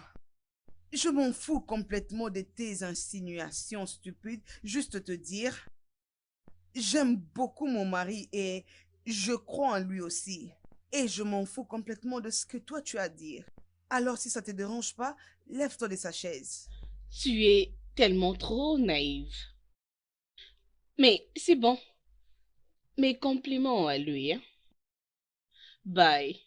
Je m'en fous complètement de tes insinuations stupides. Juste te dire, j'aime beaucoup mon mari et je crois en lui aussi. Et je m'en fous complètement de ce que toi tu as à dire. Alors si ça te dérange pas, lève-toi de sa chaise. tu es tellement trop naïve. Mais c'est bon. Mes compliments à lui, hein. Bye.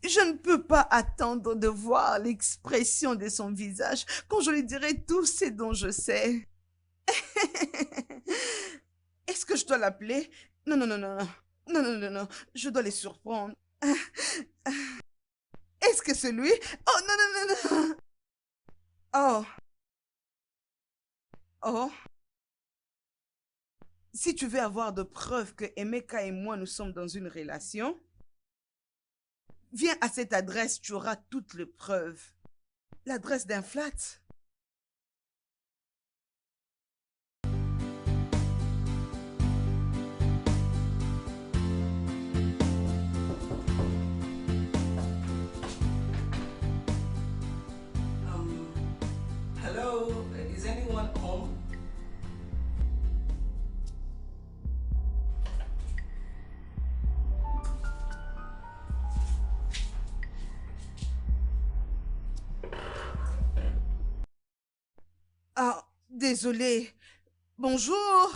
Je ne peux pas attendre de voir l'expression de son visage quand je lui dirai tout ce dont je sais. Est-ce que je dois l'appeler? Non, non, non, non, non. Non, non, non, non. Je dois les surprendre. Est-ce que c'est lui? Oh, non, non, non, non. Oh, oh. Si tu veux avoir de preuves que Emeka et moi, nous sommes dans une relation, viens à cette adresse, tu auras toutes les preuves. L'adresse d'un flat. Hello, is anyone home? Ah, désolé. Bonjour.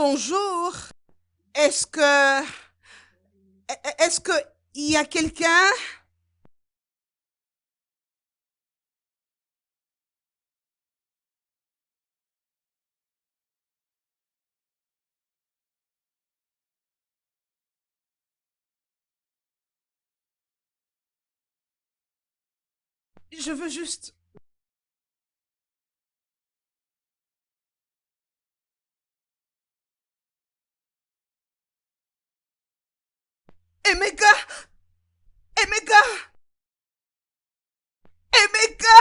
Bonjour. Est-ce que... Est-ce que il y a quelqu'un? Je veux juste... Emeka! Emeka! Emeka!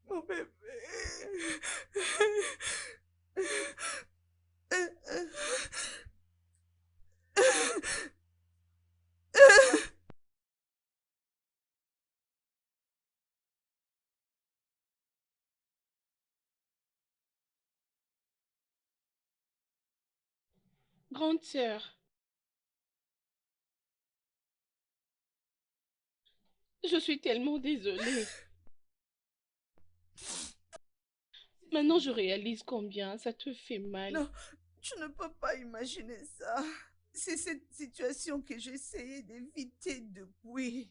Mon bébé. Grande sœur, je suis tellement désolée. Maintenant, je réalise combien ça te fait mal. Non, tu ne peux pas imaginer ça. C'est cette situation que j'essayais d'éviter depuis.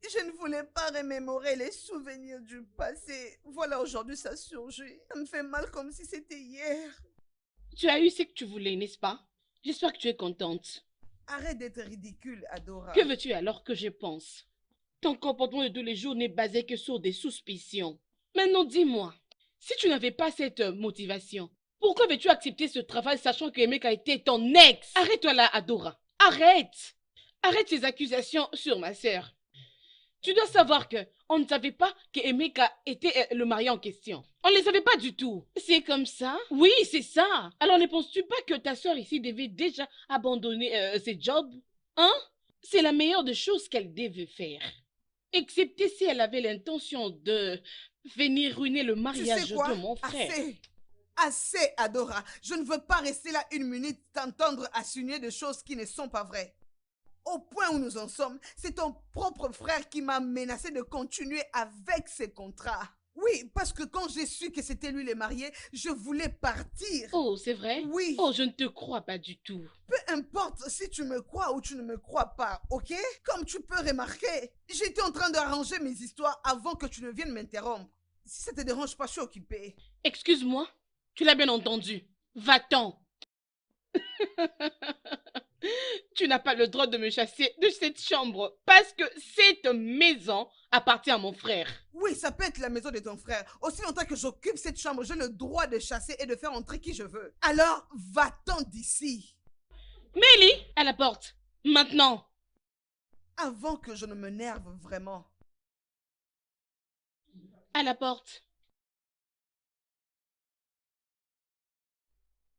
Je ne voulais pas remémorer les souvenirs du passé. Voilà, aujourd'hui, ça surgit. Ça me fait mal comme si c'était hier. Tu as eu ce que tu voulais, n'est-ce pas? J'espère que tu es contente. Arrête d'être ridicule, Adora. Que veux-tu alors que je pense? Ton comportement de tous les jours n'est basé que sur des suspicions. Maintenant, dis-moi, si tu n'avais pas cette motivation, pourquoi veux-tu accepter ce travail sachant que Emeka était ton ex? Arrête-toi là, Adora. Arrête! Arrête ces accusations sur ma sœur. Tu dois savoir que on ne savait pas que Emeka était le mari en question. On ne le savait pas du tout. C'est comme ça? Oui, c'est ça. Alors ne penses-tu pas que ta sœur ici devait déjà abandonner ses jobs? Hein? C'est la meilleure des choses qu'elle devait faire. Excepté si elle avait l'intention de venir ruiner le Tu mariage sais quoi? de mon frère. Assez. Assez, Adora. Je ne veux pas rester là une minute t'entendre assigner des choses qui ne sont pas vraies. Au point où nous en sommes, c'est ton propre frère qui m'a menacé de continuer avec ses contrats. Oui, parce que quand j'ai su que c'était lui le marié, je voulais partir. Oh, c'est vrai? Oui. Oh, je ne te crois pas du tout. Peu importe si tu me crois ou tu ne me crois pas, ok? Comme tu peux remarquer, j'étais en train d'arranger mes histoires avant que tu ne viennes m'interrompre. Si ça te dérange pas, je suis occupée. Excuse-moi, tu l'as bien entendu. Va-t'en. Tu n'as pas le droit de me chasser de cette chambre parce que cette maison appartient à mon frère. Oui, ça peut être la maison de ton frère. Aussi longtemps que j'occupe cette chambre, j'ai le droit de chasser et de faire entrer qui je veux. Alors, va-t'en d'ici. Mélie, à la porte. Maintenant. Avant que je ne m'énerve vraiment. À la porte.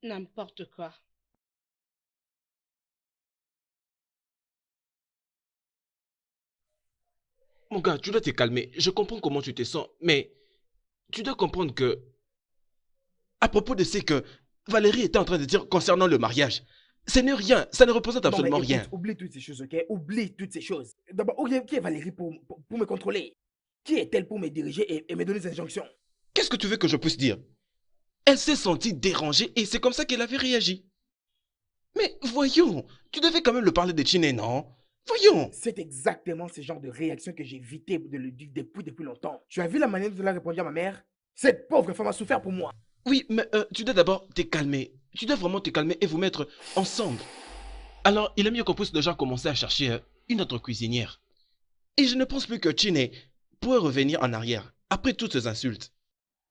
N'importe quoi. Mon gars, tu dois te calmer. Je comprends comment tu te sens, mais tu dois comprendre que, à propos de ce que Valérie était en train de dire concernant le mariage, ce n'est rien, ça ne représente absolument non, mais écoute, rien. Oublie toutes ces choses, ok? Oublie toutes ces choses. D'abord, qui est Valérie pour me contrôler? Qui est-elle pour me diriger et me donner des injonctions? Qu'est-ce que tu veux que je puisse dire? Elle s'est sentie dérangée et c'est comme ça qu'elle avait réagi. Mais voyons, tu devais quand même le parler de Chiné, non? Voyons. C'est exactement ce genre de réaction que j'ai évité de le dire depuis longtemps. Tu as vu la manière dont elle a répondu à ma mère? Cette pauvre femme a souffert pour moi. Oui, mais tu dois d'abord te calmer. Tu dois vraiment te calmer et vous mettre ensemble. Alors, il est mieux qu'on puisse déjà commencer à chercher une autre cuisinière. Et je ne pense plus que Chiné pourrait revenir en arrière après toutes ces insultes.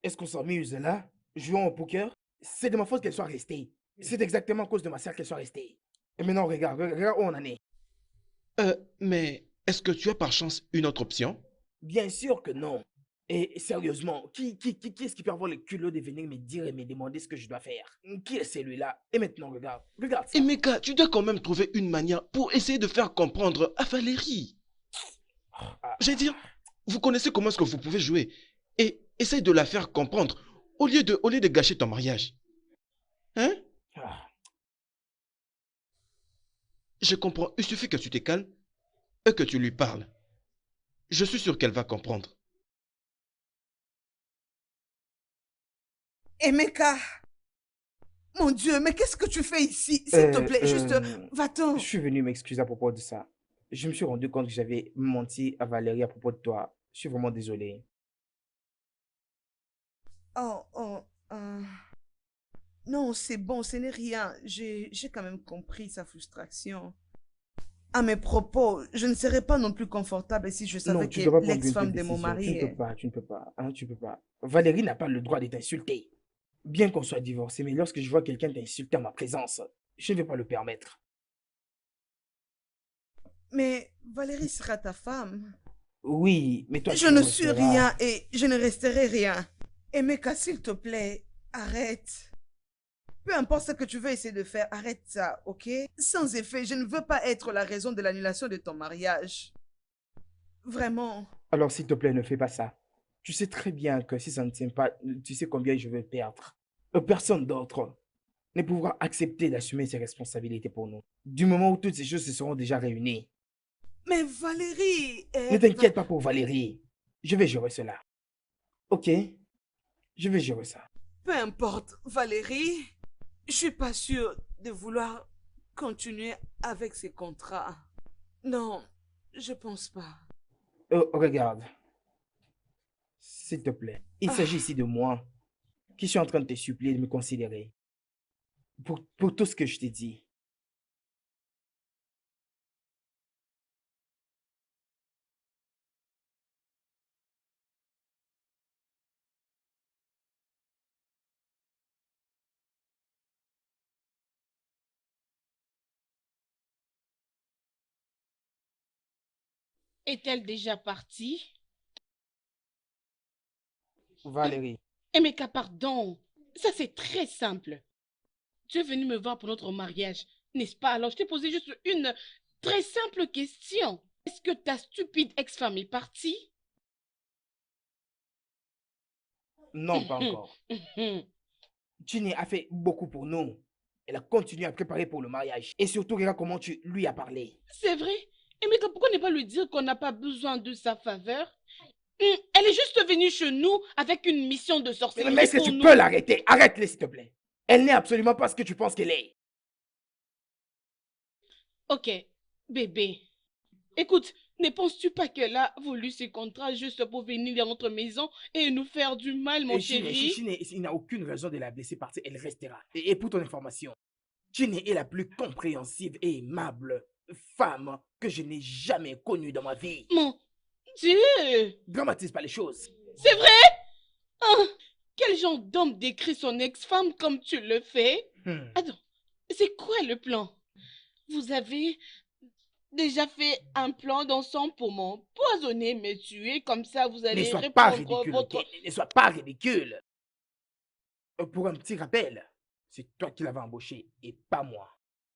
Est-ce qu'on s'amuse là? Jouons au poker? C'est de ma faute qu'elle soit restée. C'est exactement à cause de ma sœur qu'elle soit restée. Et maintenant, regarde où on en est. Mais est-ce que tu as par chance une autre option? Bien sûr que non. Et sérieusement, qui est-ce qui peut avoir le culot de venir me dire et me demander ce que je dois faire? Qui est celui-là? Et maintenant, regarde ça. Et Meka, tu dois quand même trouver une manière pour essayer de faire comprendre à Valérie. J'ai dit, vous connaissez comment est-ce que vous pouvez jouer. Et essaye de la faire comprendre au lieu de gâcher ton mariage. Hein? Ah. Je comprends. Il suffit que tu te calmes et que tu lui parles. Je suis sûr qu'elle va comprendre. Emeka, mon Dieu, mais qu'est-ce que tu fais ici? S'il te plaît, juste va-t'en. Je suis venu m'excuser à propos de ça. Je me suis rendu compte que j'avais menti à Valérie à propos de toi. Je suis vraiment désolé. Non, c'est bon, ce n'est rien. J'ai quand même compris sa frustration. À mes propos, je ne serais pas non plus confortable si je savais Non, tu que dois pas prendre une l'ex-femme telle de mon décision. mari Tu ne peux pas, tu ne peux pas. Hein, tu peux pas. Valérie n'a pas le droit de t'insulter. Bien qu'on soit divorcé, mais lorsque je vois quelqu'un t'insulter en ma présence, je ne vais pas le permettre. Mais Valérie sera ta femme. Oui, mais toi, Je tu ne le suis resteras. rien et je ne resterai rien. Emeka, s'il te plaît, arrête. Peu importe ce que tu veux essayer de faire, arrête ça, ok? Sans effet, je ne veux pas être la raison de l'annulation de ton mariage. Vraiment. Alors, s'il te plaît, ne fais pas ça. Tu sais très bien que si ça ne tient pas, tu sais combien je vais perdre. Personne d'autre ne pourra accepter d'assumer ses responsabilités pour nous. Du moment où toutes ces choses se seront déjà réunies. Mais Valérie... Ne t'inquiète pas pour Valérie. Je vais gérer cela. Ok? Je vais gérer ça. Peu importe, Valérie, je suis pas sûre de vouloir continuer avec ces contrats. Non, je pense pas. Regarde. S'il te plaît. Il s'agit ici de moi qui suis en train de te supplier de me considérer. Pour tout ce que je t'ai dit. Est-elle déjà partie? Valérie. Emeka, pardon. Ça, c'est très simple. Tu es venu me voir pour notre mariage, n'est-ce pas? Alors, je t'ai posé juste une très simple question. Est-ce que ta stupide ex-femme est partie? Non, pas encore. Ginny a fait beaucoup pour nous. Elle a continué à préparer pour le mariage. Et surtout, regarde comment tu lui as parlé. C'est vrai? Emeka, pourquoi ne pas lui dire qu'on n'a pas besoin de sa faveur? Elle est juste venue chez nous avec une mission de sorcellerie Mais est-ce que pour tu nous. peux l'arrêter? Arrête-le, s'il te plaît. Elle n'est absolument pas ce que tu penses qu'elle est. Ok, bébé. Écoute, ne penses-tu pas qu'elle a voulu ce contrat juste pour venir dans notre maison et nous faire du mal, mon chéri? Ginny, il n'a aucune raison de la laisser partir. Elle restera. Et pour ton information, Ginny est la plus compréhensive et aimable femme que je n'ai jamais connue dans ma vie. Mon Dieu! Dramatise pas les choses. C'est vrai? Ah, quel genre d'homme décrit son ex-femme comme tu le fais? Attends, c'est quoi le plan? Vous avez déjà fait un plan d'ensemble pour m'empoisonner, me tuer, comme ça vous Ne allez sois pas répondre ridicule, votre... ok? Ne sois pas ridicule. Pour un petit rappel, c'est toi qui l'avais embauchée et pas moi.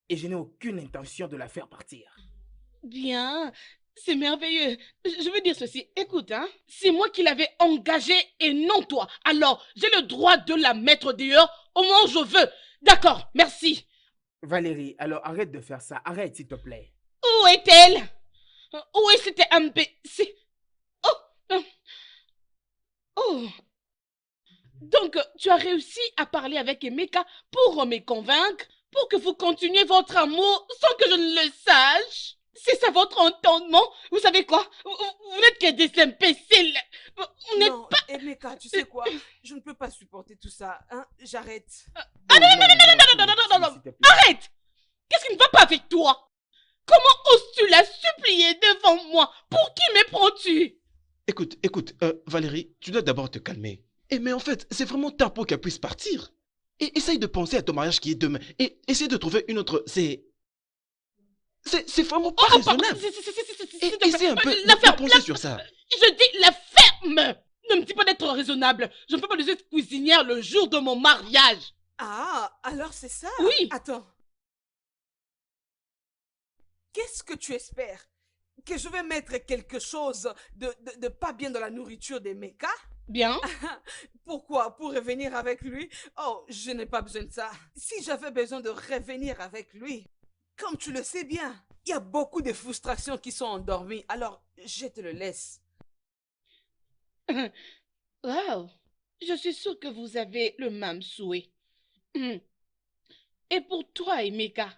Et je n'ai aucune intention de la faire partir. Bien, c'est merveilleux. Je veux dire ceci, écoute, hein, c'est moi qui l'avais engagée et non toi. Alors, j'ai le droit de la mettre dehors au moment où je veux. D'accord, merci. Valérie, alors arrête de faire ça. Arrête, s'il te plaît. Où est-elle? Où est cette imbécile? Oh, oh. Donc, tu as réussi à parler avec Emeka pour me convaincre, pour que vous continuiez votre amour sans que je ne le sache? C'est ça votre entendement? Vous savez quoi? Vous n'êtes que des imbéciles. Vous n'êtes Non, pas... Emeka, tu sais quoi? Je ne peux pas supporter tout ça, hein? J'arrête. Ah non, s'il te plaît. arrête! Qu'est-ce qui ne va pas avec toi? Comment oses-tu la supplier devant moi? Pour qui me prends-tu? Écoute, Valérie, tu dois d'abord te calmer. Mais en fait, c'est vraiment tard pour qu'elle puisse partir. Et essaye de penser à ton mariage qui est demain. Et essaye de trouver une autre... C'est vraiment pas raisonnable. Et essaye un peu de penser sur ça. Je dis la ferme! Ne me dis pas d'être raisonnable. Je ne peux pas laisser être cuisinière le jour de mon mariage. Ah, alors c'est ça? Oui. Attends. Qu'est-ce que tu espères? que je vais mettre quelque chose de pas bien dans la nourriture d'Emeka? Bien. Pourquoi? Pour revenir avec lui? Oh, je n'ai pas besoin de ça. Si j'avais besoin de revenir avec lui, comme tu le sais bien, il y a beaucoup de frustrations qui sont endormies. Alors, je te le laisse. Wow. Je suis sûre que vous avez le même souhait. Et pour toi, Emeka,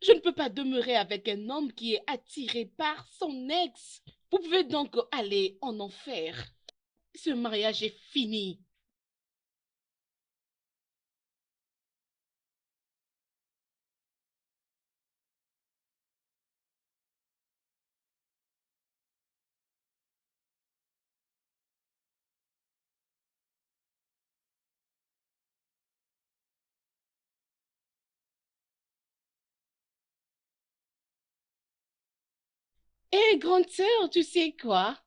je ne peux pas demeurer avec un homme qui est attiré par son ex. Vous pouvez donc aller en enfer. Ce mariage est fini. Hé, grande sœur, tu sais quoi?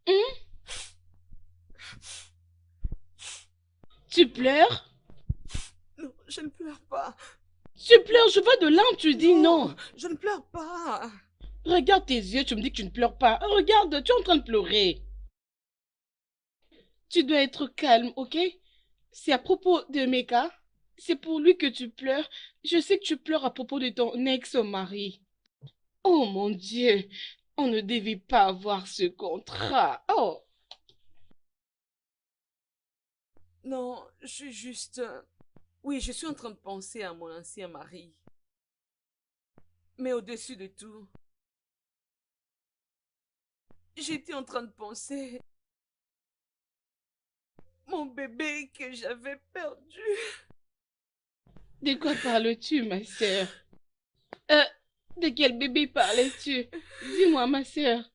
Hum? Tu pleures? Non, je ne pleure pas. Tu pleures, je vois de larmes, tu dis non. Je ne pleure pas. Regarde tes yeux, tu me dis que tu ne pleures pas. Regarde, tu es en train de pleurer. Tu dois être calme, ok? C'est à propos de Meka. C'est pour lui que tu pleures. Je sais que tu pleures à propos de ton ex-mari. Oh mon Dieu, on ne devait pas avoir ce contrat. Oh, Non, je suis juste... Oui, je suis en train de penser à mon ancien mari. Mais au-dessus de tout, j'étais en train de penser mon bébé que j'avais perdu. de quoi parles-tu, ma sœur? Euh, de quel bébé parlais-tu? Dis-moi, ma sœur.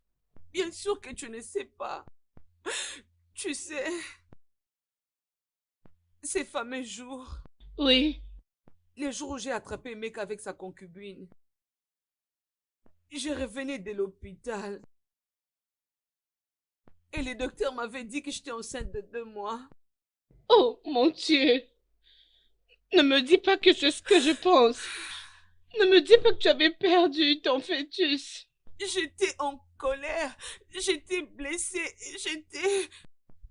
Bien sûr que tu ne sais pas. Tu sais, ces fameux jours, Oui. les jours où j'ai attrapé mec avec sa concubine, je revenais de l'hôpital. Et le docteur m'avait dit que j'étais enceinte de 2 mois. Oh, mon Dieu. Ne me dis pas que c'est ce que je pense. Ne me dis pas que tu avais perdu ton fœtus. J'étais en colère, j'étais blessée,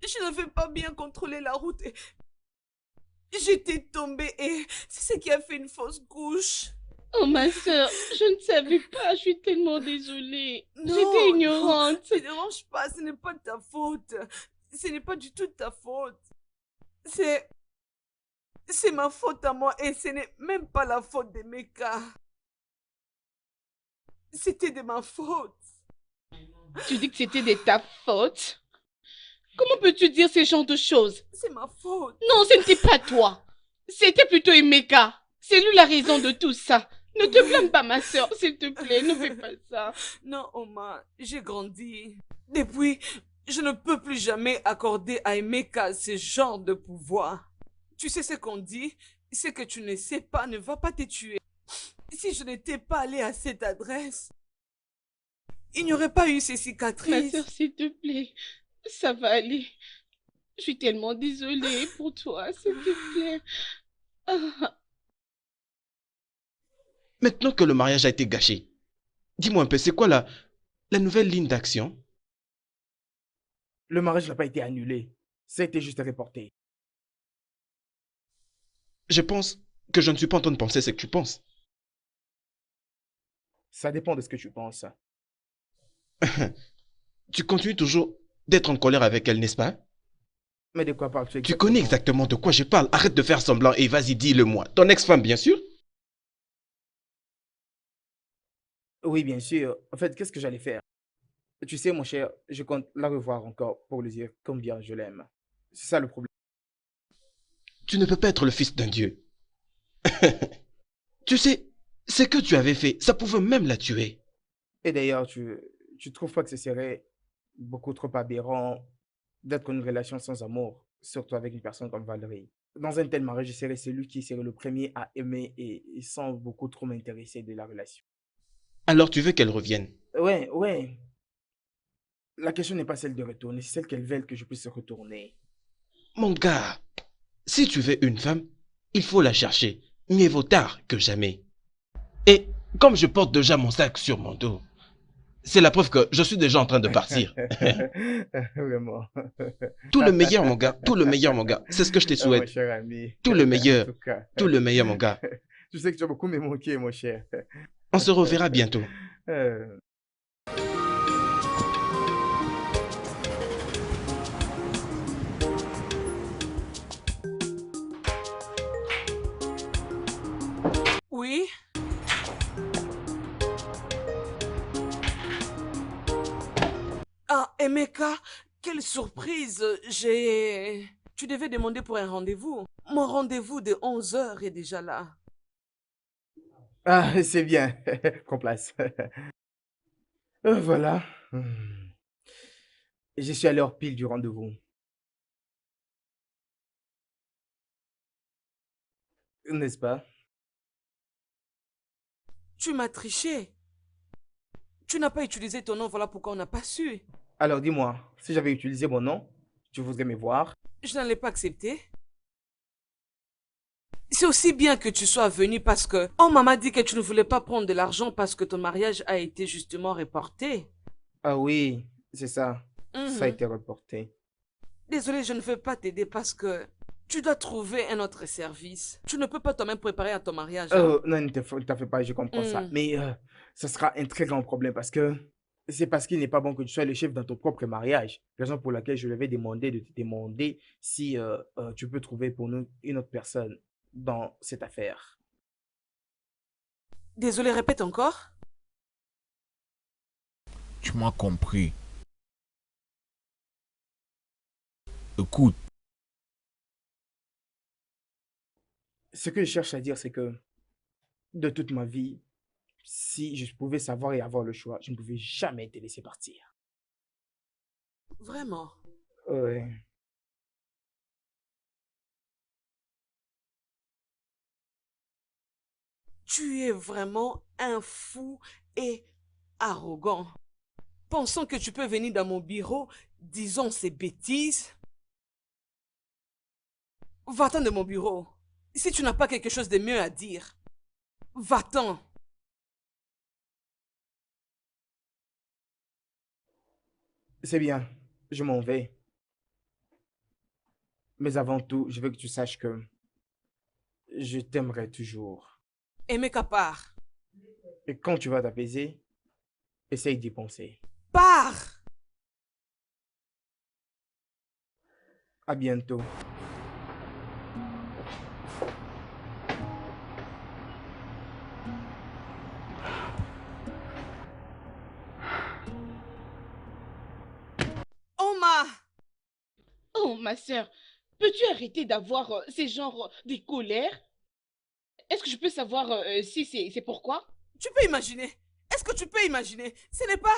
je n'avais pas bien contrôlé la route. J'étais tombée et c'est ce qui a fait une fausse couche. Oh, ma sœur, je ne savais pas. Je suis tellement désolée. Non, J'étais ignorante. Ne te dérange pas, ce n'est pas de ta faute. Ce n'est pas du tout de ta faute. C'est ma faute à moi et ce n'est même pas la faute de Meka. C'était de ma faute. Tu dis que c'était de ta faute? Comment peux-tu dire ce genre de choses? C'est ma faute. Non, ce n'était pas toi. C'était plutôt Emeka. C'est lui la raison de tout ça. Ne te blâme pas, ma sœur, s'il te plaît. Ne fais pas ça. Non, Oma, j'ai grandi. Depuis, je ne peux plus jamais accorder à Emeka ce genre de pouvoir. Tu sais ce qu'on dit? Ce que tu ne sais pas ne va pas te tuer. Si je n'étais pas allée à cette adresse, il n'y aurait pas eu ces Ma cicatrices. sœur, s'il te plaît, ça va aller. Je suis tellement désolée pour toi, s'il te plaît. Ah, Maintenant que le mariage a été gâché, dis-moi un peu, c'est quoi la nouvelle ligne d'action? Le mariage n'a pas été annulé. Ça a été juste reporté. Je pense que je ne suis pas en train de penser ce que tu penses. Ça dépend de ce que tu penses. Tu continues toujours d'être en colère avec elle, n'est-ce pas? Mais de quoi parles-tu Tu exactement? connais exactement de quoi je parle. Arrête de faire semblant et vas-y, dis-le-moi. Ton ex-femme, bien sûr? Oui, bien sûr. En fait, qu'est-ce que j'allais faire? Tu sais, mon cher, je compte la revoir encore pour lui dire combien je l'aime. C'est ça le problème. Tu ne peux pas être le fils d'un dieu. Tu sais, ce que tu avais fait, ça pouvait même la tuer. Et d'ailleurs, tu trouves pas que ce serait beaucoup trop aberrant d'être dans une relation sans amour, surtout avec une personne comme Valérie? Dans un tel mariage, je serais celui qui serait le premier à aimer et sans beaucoup trop m'intéresser de la relation. Alors tu veux qu'elle revienne. Ouais, ouais. La question n'est pas celle de retourner, c'est celle qu'elle veut que je puisse retourner. Mon gars, si tu veux une femme, il faut la chercher. Mieux vaut tard que jamais. Et Comme je porte déjà mon sac sur mon dos, c'est la preuve que je suis déjà en train de partir. Vraiment. Tout le meilleur, mon gars. Tout le meilleur, mon gars. C'est ce que je te Ah, mon souhaite. cher ami. Tout le En meilleur. tout cas. Tout le meilleur, mon gars. Je sais que tu vas beaucoup me manquer, mon cher. On se reverra bientôt. Euh, Oui? Ah, Emeka, quelle surprise! Tu devais demander pour un rendez-vous. Mon rendez-vous de 11 heures est déjà là. Ah, c'est bien. Prends place. Voilà. Je suis à l'heure pile du rendez-vous. N'est-ce pas? Tu m'as triché. Tu n'as pas utilisé ton nom, voilà pourquoi on n'a pas su. Alors dis-moi, si j'avais utilisé mon nom, tu voudrais me voir? Je n'allais pas accepter. C'est aussi bien que tu sois venu parce que... Oh, maman dit que tu ne voulais pas prendre de l'argent parce que ton mariage a été justement reporté. Ah oui, c'est ça. Ça a Mhm. été reporté. Désolé, je ne veux pas t'aider parce que tu dois trouver un autre service. Tu ne peux pas toi-même préparer à ton mariage. Hein. Non, ne t'en fais pas, je comprends ça. Mais ça sera un très grand problème parce que c'est parce qu'il n'est pas bon que tu sois le chef dans ton propre mariage. Raison pour laquelle je lui avais demandé de te demander si tu peux trouver pour nous une autre personne dans cette affaire. Désolé, répète encore. Tu m'as compris. Écoute, Ce que je cherche à dire, c'est que de toute ma vie, si je pouvais savoir et avoir le choix, je ne pouvais jamais te laisser partir. Vraiment. Ouais. Tu es vraiment un fou et arrogant. Pensant que tu peux venir dans mon bureau, disons ces bêtises. Va-t'en de mon bureau. Si tu n'as pas quelque chose de mieux à dire, va-t'en. C'est bien, je m'en vais. Mais avant tout, je veux que tu saches que je t'aimerai toujours. Emeka part. Et quand tu vas t'apaiser, essaye d'y penser. Pars! À bientôt. Oma! Oh, ma sœur, peux-tu arrêter d'avoir ces genres de colères? Est-ce que je peux savoir si c'est pourquoi? Tu peux imaginer? Est-ce que tu peux imaginer? Ce n'est pas...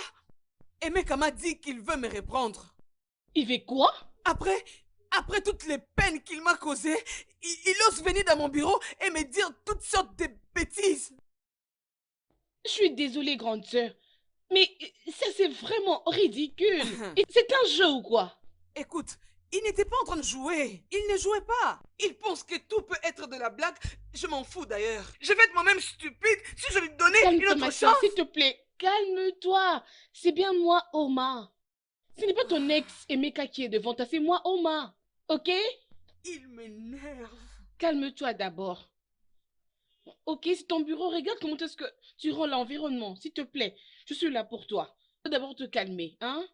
Emeka m'a dit qu'il veut me reprendre. Il fait quoi? Après toutes les peines qu'il m'a causées, il ose venir dans mon bureau et me dire toutes sortes de bêtises. Je suis désolée, grande sœur, mais ça c'est vraiment ridicule. Et c'est un jeu ou quoi? Écoute, il n'était pas en train de jouer. Il ne jouait pas. Il pense que tout peut être de la blague. Je m'en fous d'ailleurs. Je vais être moi-même stupide si je lui donnais une Calme-toi, autre ma sœur, chance. s'il te plaît. Calme-toi. C'est bien moi, Oma. Ce n'est pas ton ex Emeka qui est devant toi, c'est moi, Oma. Ok? Il m'énerve. Calme-toi d'abord. Ok, c'est ton bureau. Regarde comment est-ce que tu rends l'environnement, s'il te plaît. Je suis là pour toi. Tu dois d'abord te calmer, hein?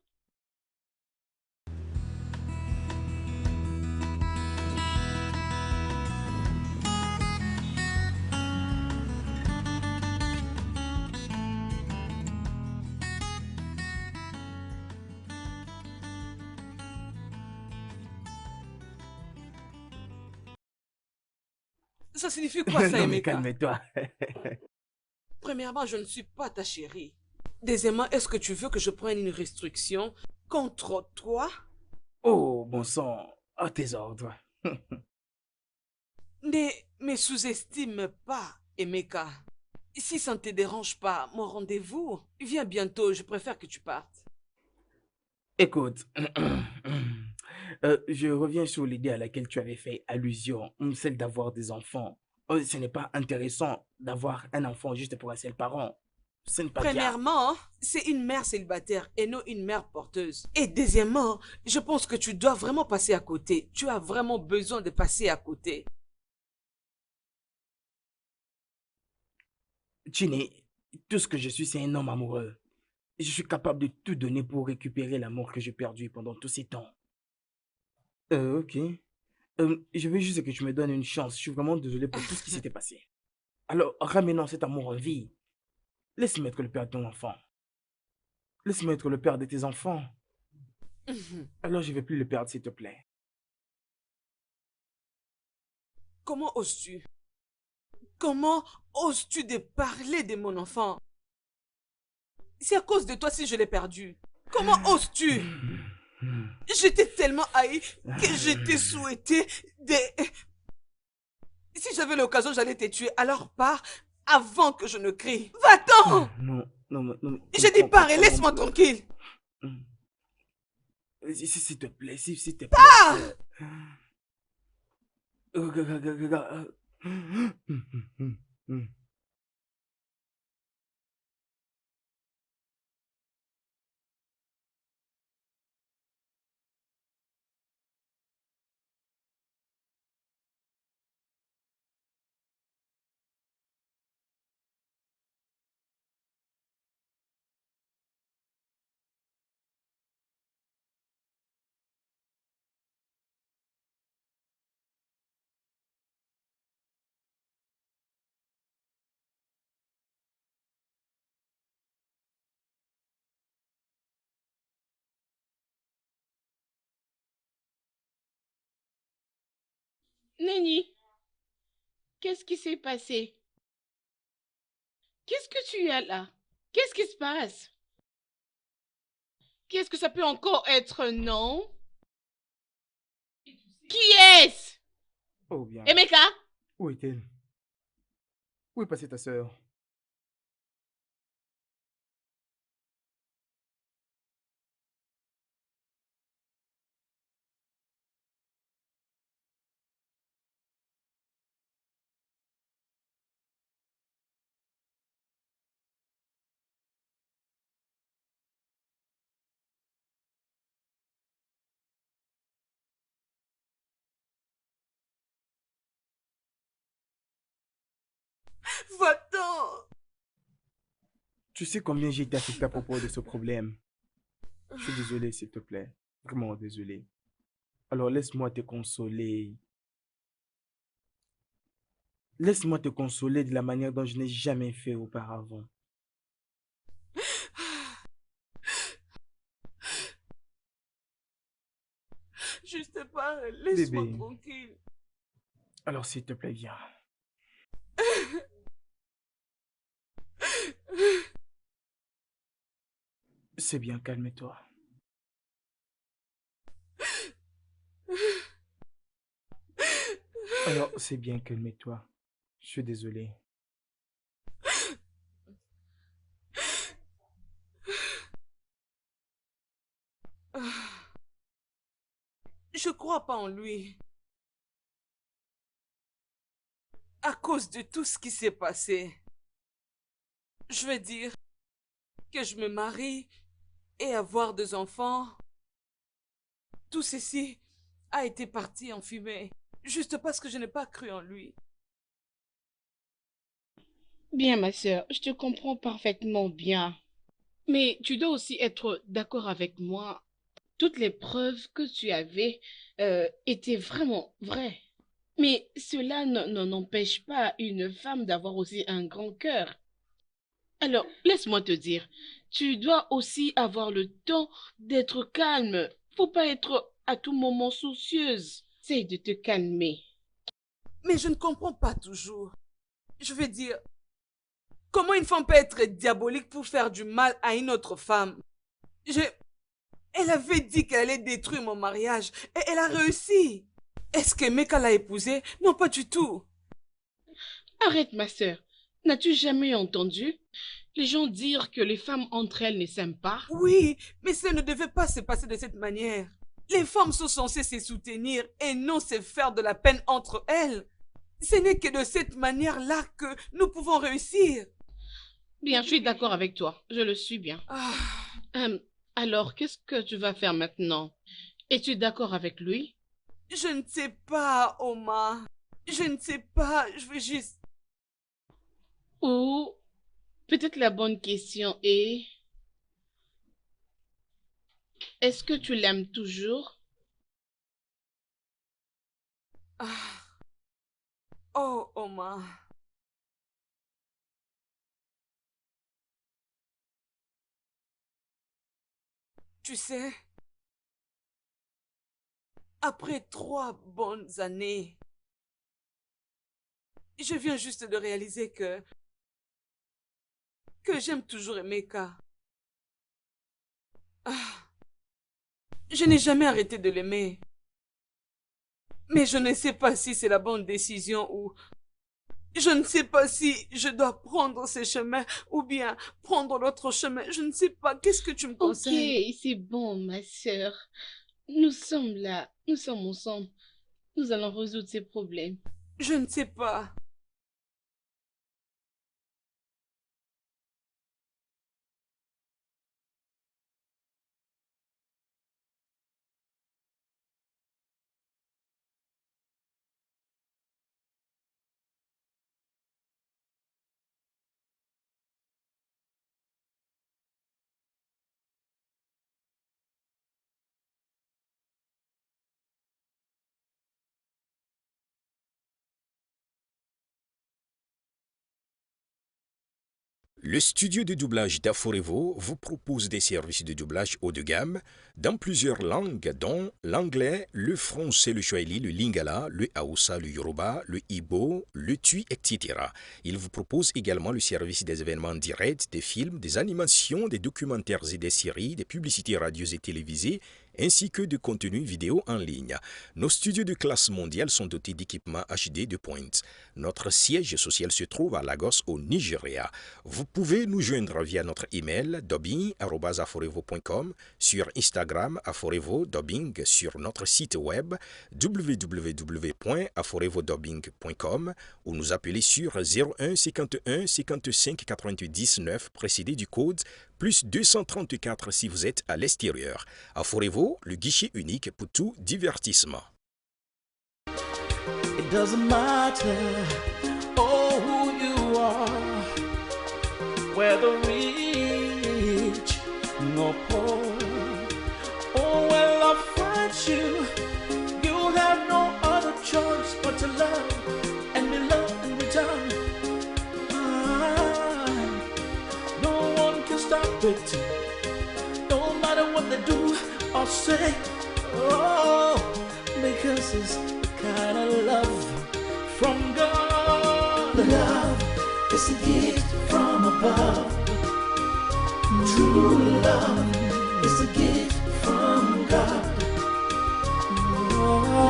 Ça signifie quoi ça, Non, mais Emeka? calme-toi. Premièrement, je ne suis pas ta chérie. Deuxièmement, est-ce que tu veux que je prenne une restriction contre toi? Oh, bon sang, à tes ordres. Ne me sous-estime pas, Emeka. Si ça ne te dérange pas, mon rendez-vous, viens bientôt, je préfère que tu partes. Écoute, je reviens sur l'idée à laquelle tu avais fait allusion, celle d'avoir des enfants. Oh, ce n'est pas intéressant d'avoir un enfant juste pour un seul parent. Ce n'est pas bien. Premièrement, c'est une mère célibataire et non une mère porteuse. Et deuxièmement, je pense que tu dois vraiment passer à côté. Tu as vraiment besoin de passer à côté. Chini, tout ce que je suis, c'est un homme amoureux. Je suis capable de tout donner pour récupérer l'amour que j'ai perdu pendant tous ces temps. Ok. Je veux juste que tu me donnes une chance. Je suis vraiment désolé pour tout ce qui s'était passé. Alors, ramenons cet amour en vie. Laisse-moi être le père de ton enfant. Laisse-moi être le père de tes enfants. Alors, je ne vais plus le perdre, s'il te plaît. Comment oses-tu? Comment oses-tu de parler de mon enfant? C'est à cause de toi si je l'ai perdu. Comment oses-tu? Je t'ai tellement haï que je t'ai souhaité de... Si j'avais l'occasion, j'allais te tuer. Alors pars avant que je ne crie. Va-t'en! Non, non, non. Je dis pars et laisse-moi tranquille. S'il te plaît, s'il te plaît. Regarde. Nenny, qu'est-ce qui s'est passé? Qu'est-ce que tu as là? Qu'est-ce qui se passe? Qu'est-ce que ça peut encore être, non? Qui est-ce? Oh bien. Emeka? Où est-elle? Où est passée ta sœur? Va-t'en! Tu sais combien j'ai été affecté à propos de ce problème. Je suis désolé, s'il te plaît. Vraiment désolé. Alors laisse-moi te consoler. Laisse-moi te consoler de la manière dont je n'ai jamais fait auparavant. Juste pars et laisse-moi Bébé. tranquille. Alors s'il te plaît, viens. C'est bien, calme-toi. Alors, c'est bien, calme-toi. Je suis désolé. Je crois pas en lui. À cause de tout ce qui s'est passé. Je veux dire que je me marie et avoir des enfants. Tout ceci a été parti en fumée. Juste parce que je n'ai pas cru en lui. Bien, ma sœur, je te comprends parfaitement bien. Mais tu dois aussi être d'accord avec moi. Toutes les preuves que tu avais étaient vraiment vraies. Mais cela n'empêche pas une femme d'avoir aussi un grand cœur. Alors, laisse-moi te dire, tu dois aussi avoir le temps d'être calme. Faut pas être à tout moment soucieuse. Essaye de te calmer. Mais je ne comprends pas toujours. Je veux dire, comment une femme peut être diabolique pour faire du mal à une autre femme? Elle avait dit qu'elle allait détruire mon mariage et elle a réussi. Est-ce que Meka l'a épousée? Non, pas du tout. Arrête, ma sœur. N'as-tu jamais entendu les gens dire que les femmes entre elles ne s'aiment pas? Oui, mais ça ne devait pas se passer de cette manière. Les femmes sont censées se soutenir et non se faire de la peine entre elles. Ce n'est que de cette manière-là que nous pouvons réussir. Bien, je suis d'accord avec toi. Je le suis bien. Ah, Alors, qu'est-ce que tu vas faire maintenant? Es-tu d'accord avec lui? je ne sais pas, Omar. Je ne sais pas. Je veux juste... Ou peut-être la bonne question est, est-ce que tu l'aimes toujours? Ah. Oh, Omar. Tu sais, après 3 bonnes années, je viens juste de réaliser que j'aime toujours Emeka. Ah, je n'ai jamais arrêté de l'aimer. Mais je ne sais pas si c'est la bonne décision ou... Je ne sais pas si je dois prendre ce chemin ou bien prendre l'autre chemin. Je ne sais pas. Qu'est-ce que tu me Ok, conseilles? c'est bon, ma sœur. Nous sommes là, nous sommes ensemble. Nous allons résoudre ces problèmes. Je ne sais pas. Le studio de doublage d'Aforevo vous propose des services de doublage haut de gamme dans plusieurs langues dont l'anglais, le français, le swahili, le lingala, le haoussa, le yoruba, le igbo, le tui, etc. Il vous propose également le service des événements directs, des films, des animations, des documentaires et des séries, des publicités radios et télévisées, ainsi que de contenus vidéo en ligne. Nos studios de classe mondiale sont dotés d'équipements HD de pointe. Notre siège social se trouve à Lagos, au Nigeria. Vous pouvez nous joindre via notre email dubbing@aforevo.com, sur Instagram Aforevo Dubbing, sur notre site web www.aforevodubbing.com ou nous appeler sur 01 51 55 99 précédé du code plus 234 si vous êtes à l'extérieur. Aforevo, le guichet unique pour tout divertissement. It doesn't matter, oh, who you are, whether rich nor poor. Oh, when love finds you, you have no other choice but to love and be loved in return. No one can stop it, no matter what they do or say. Oh, because it's the kind of love from God. Love is a gift from above. True love is a gift from God.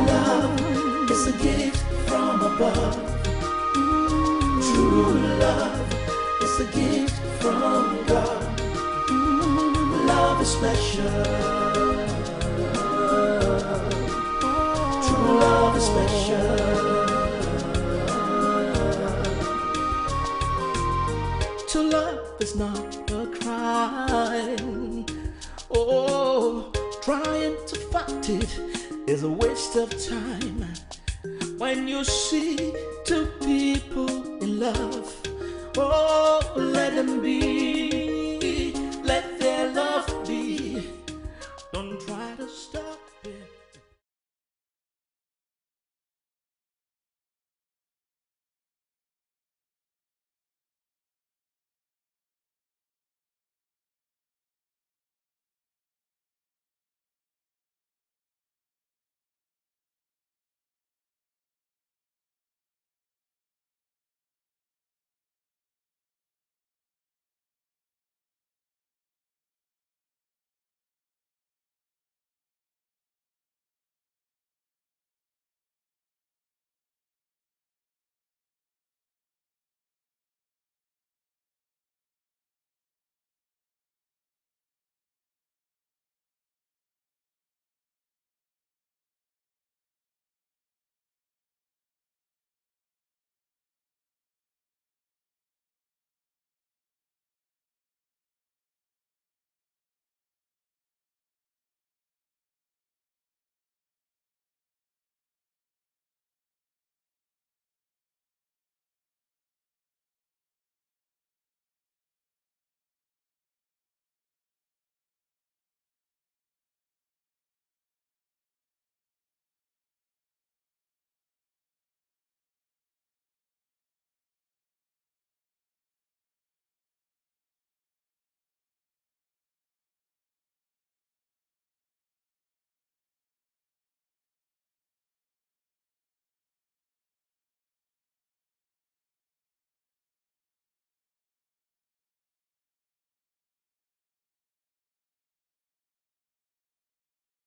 Love is a gift from above. True love is a gift from God. Love is special. True love is special. To love is not a crime. Oh, trying to fight it is a waste of time. When you see two people in love, oh, let them be.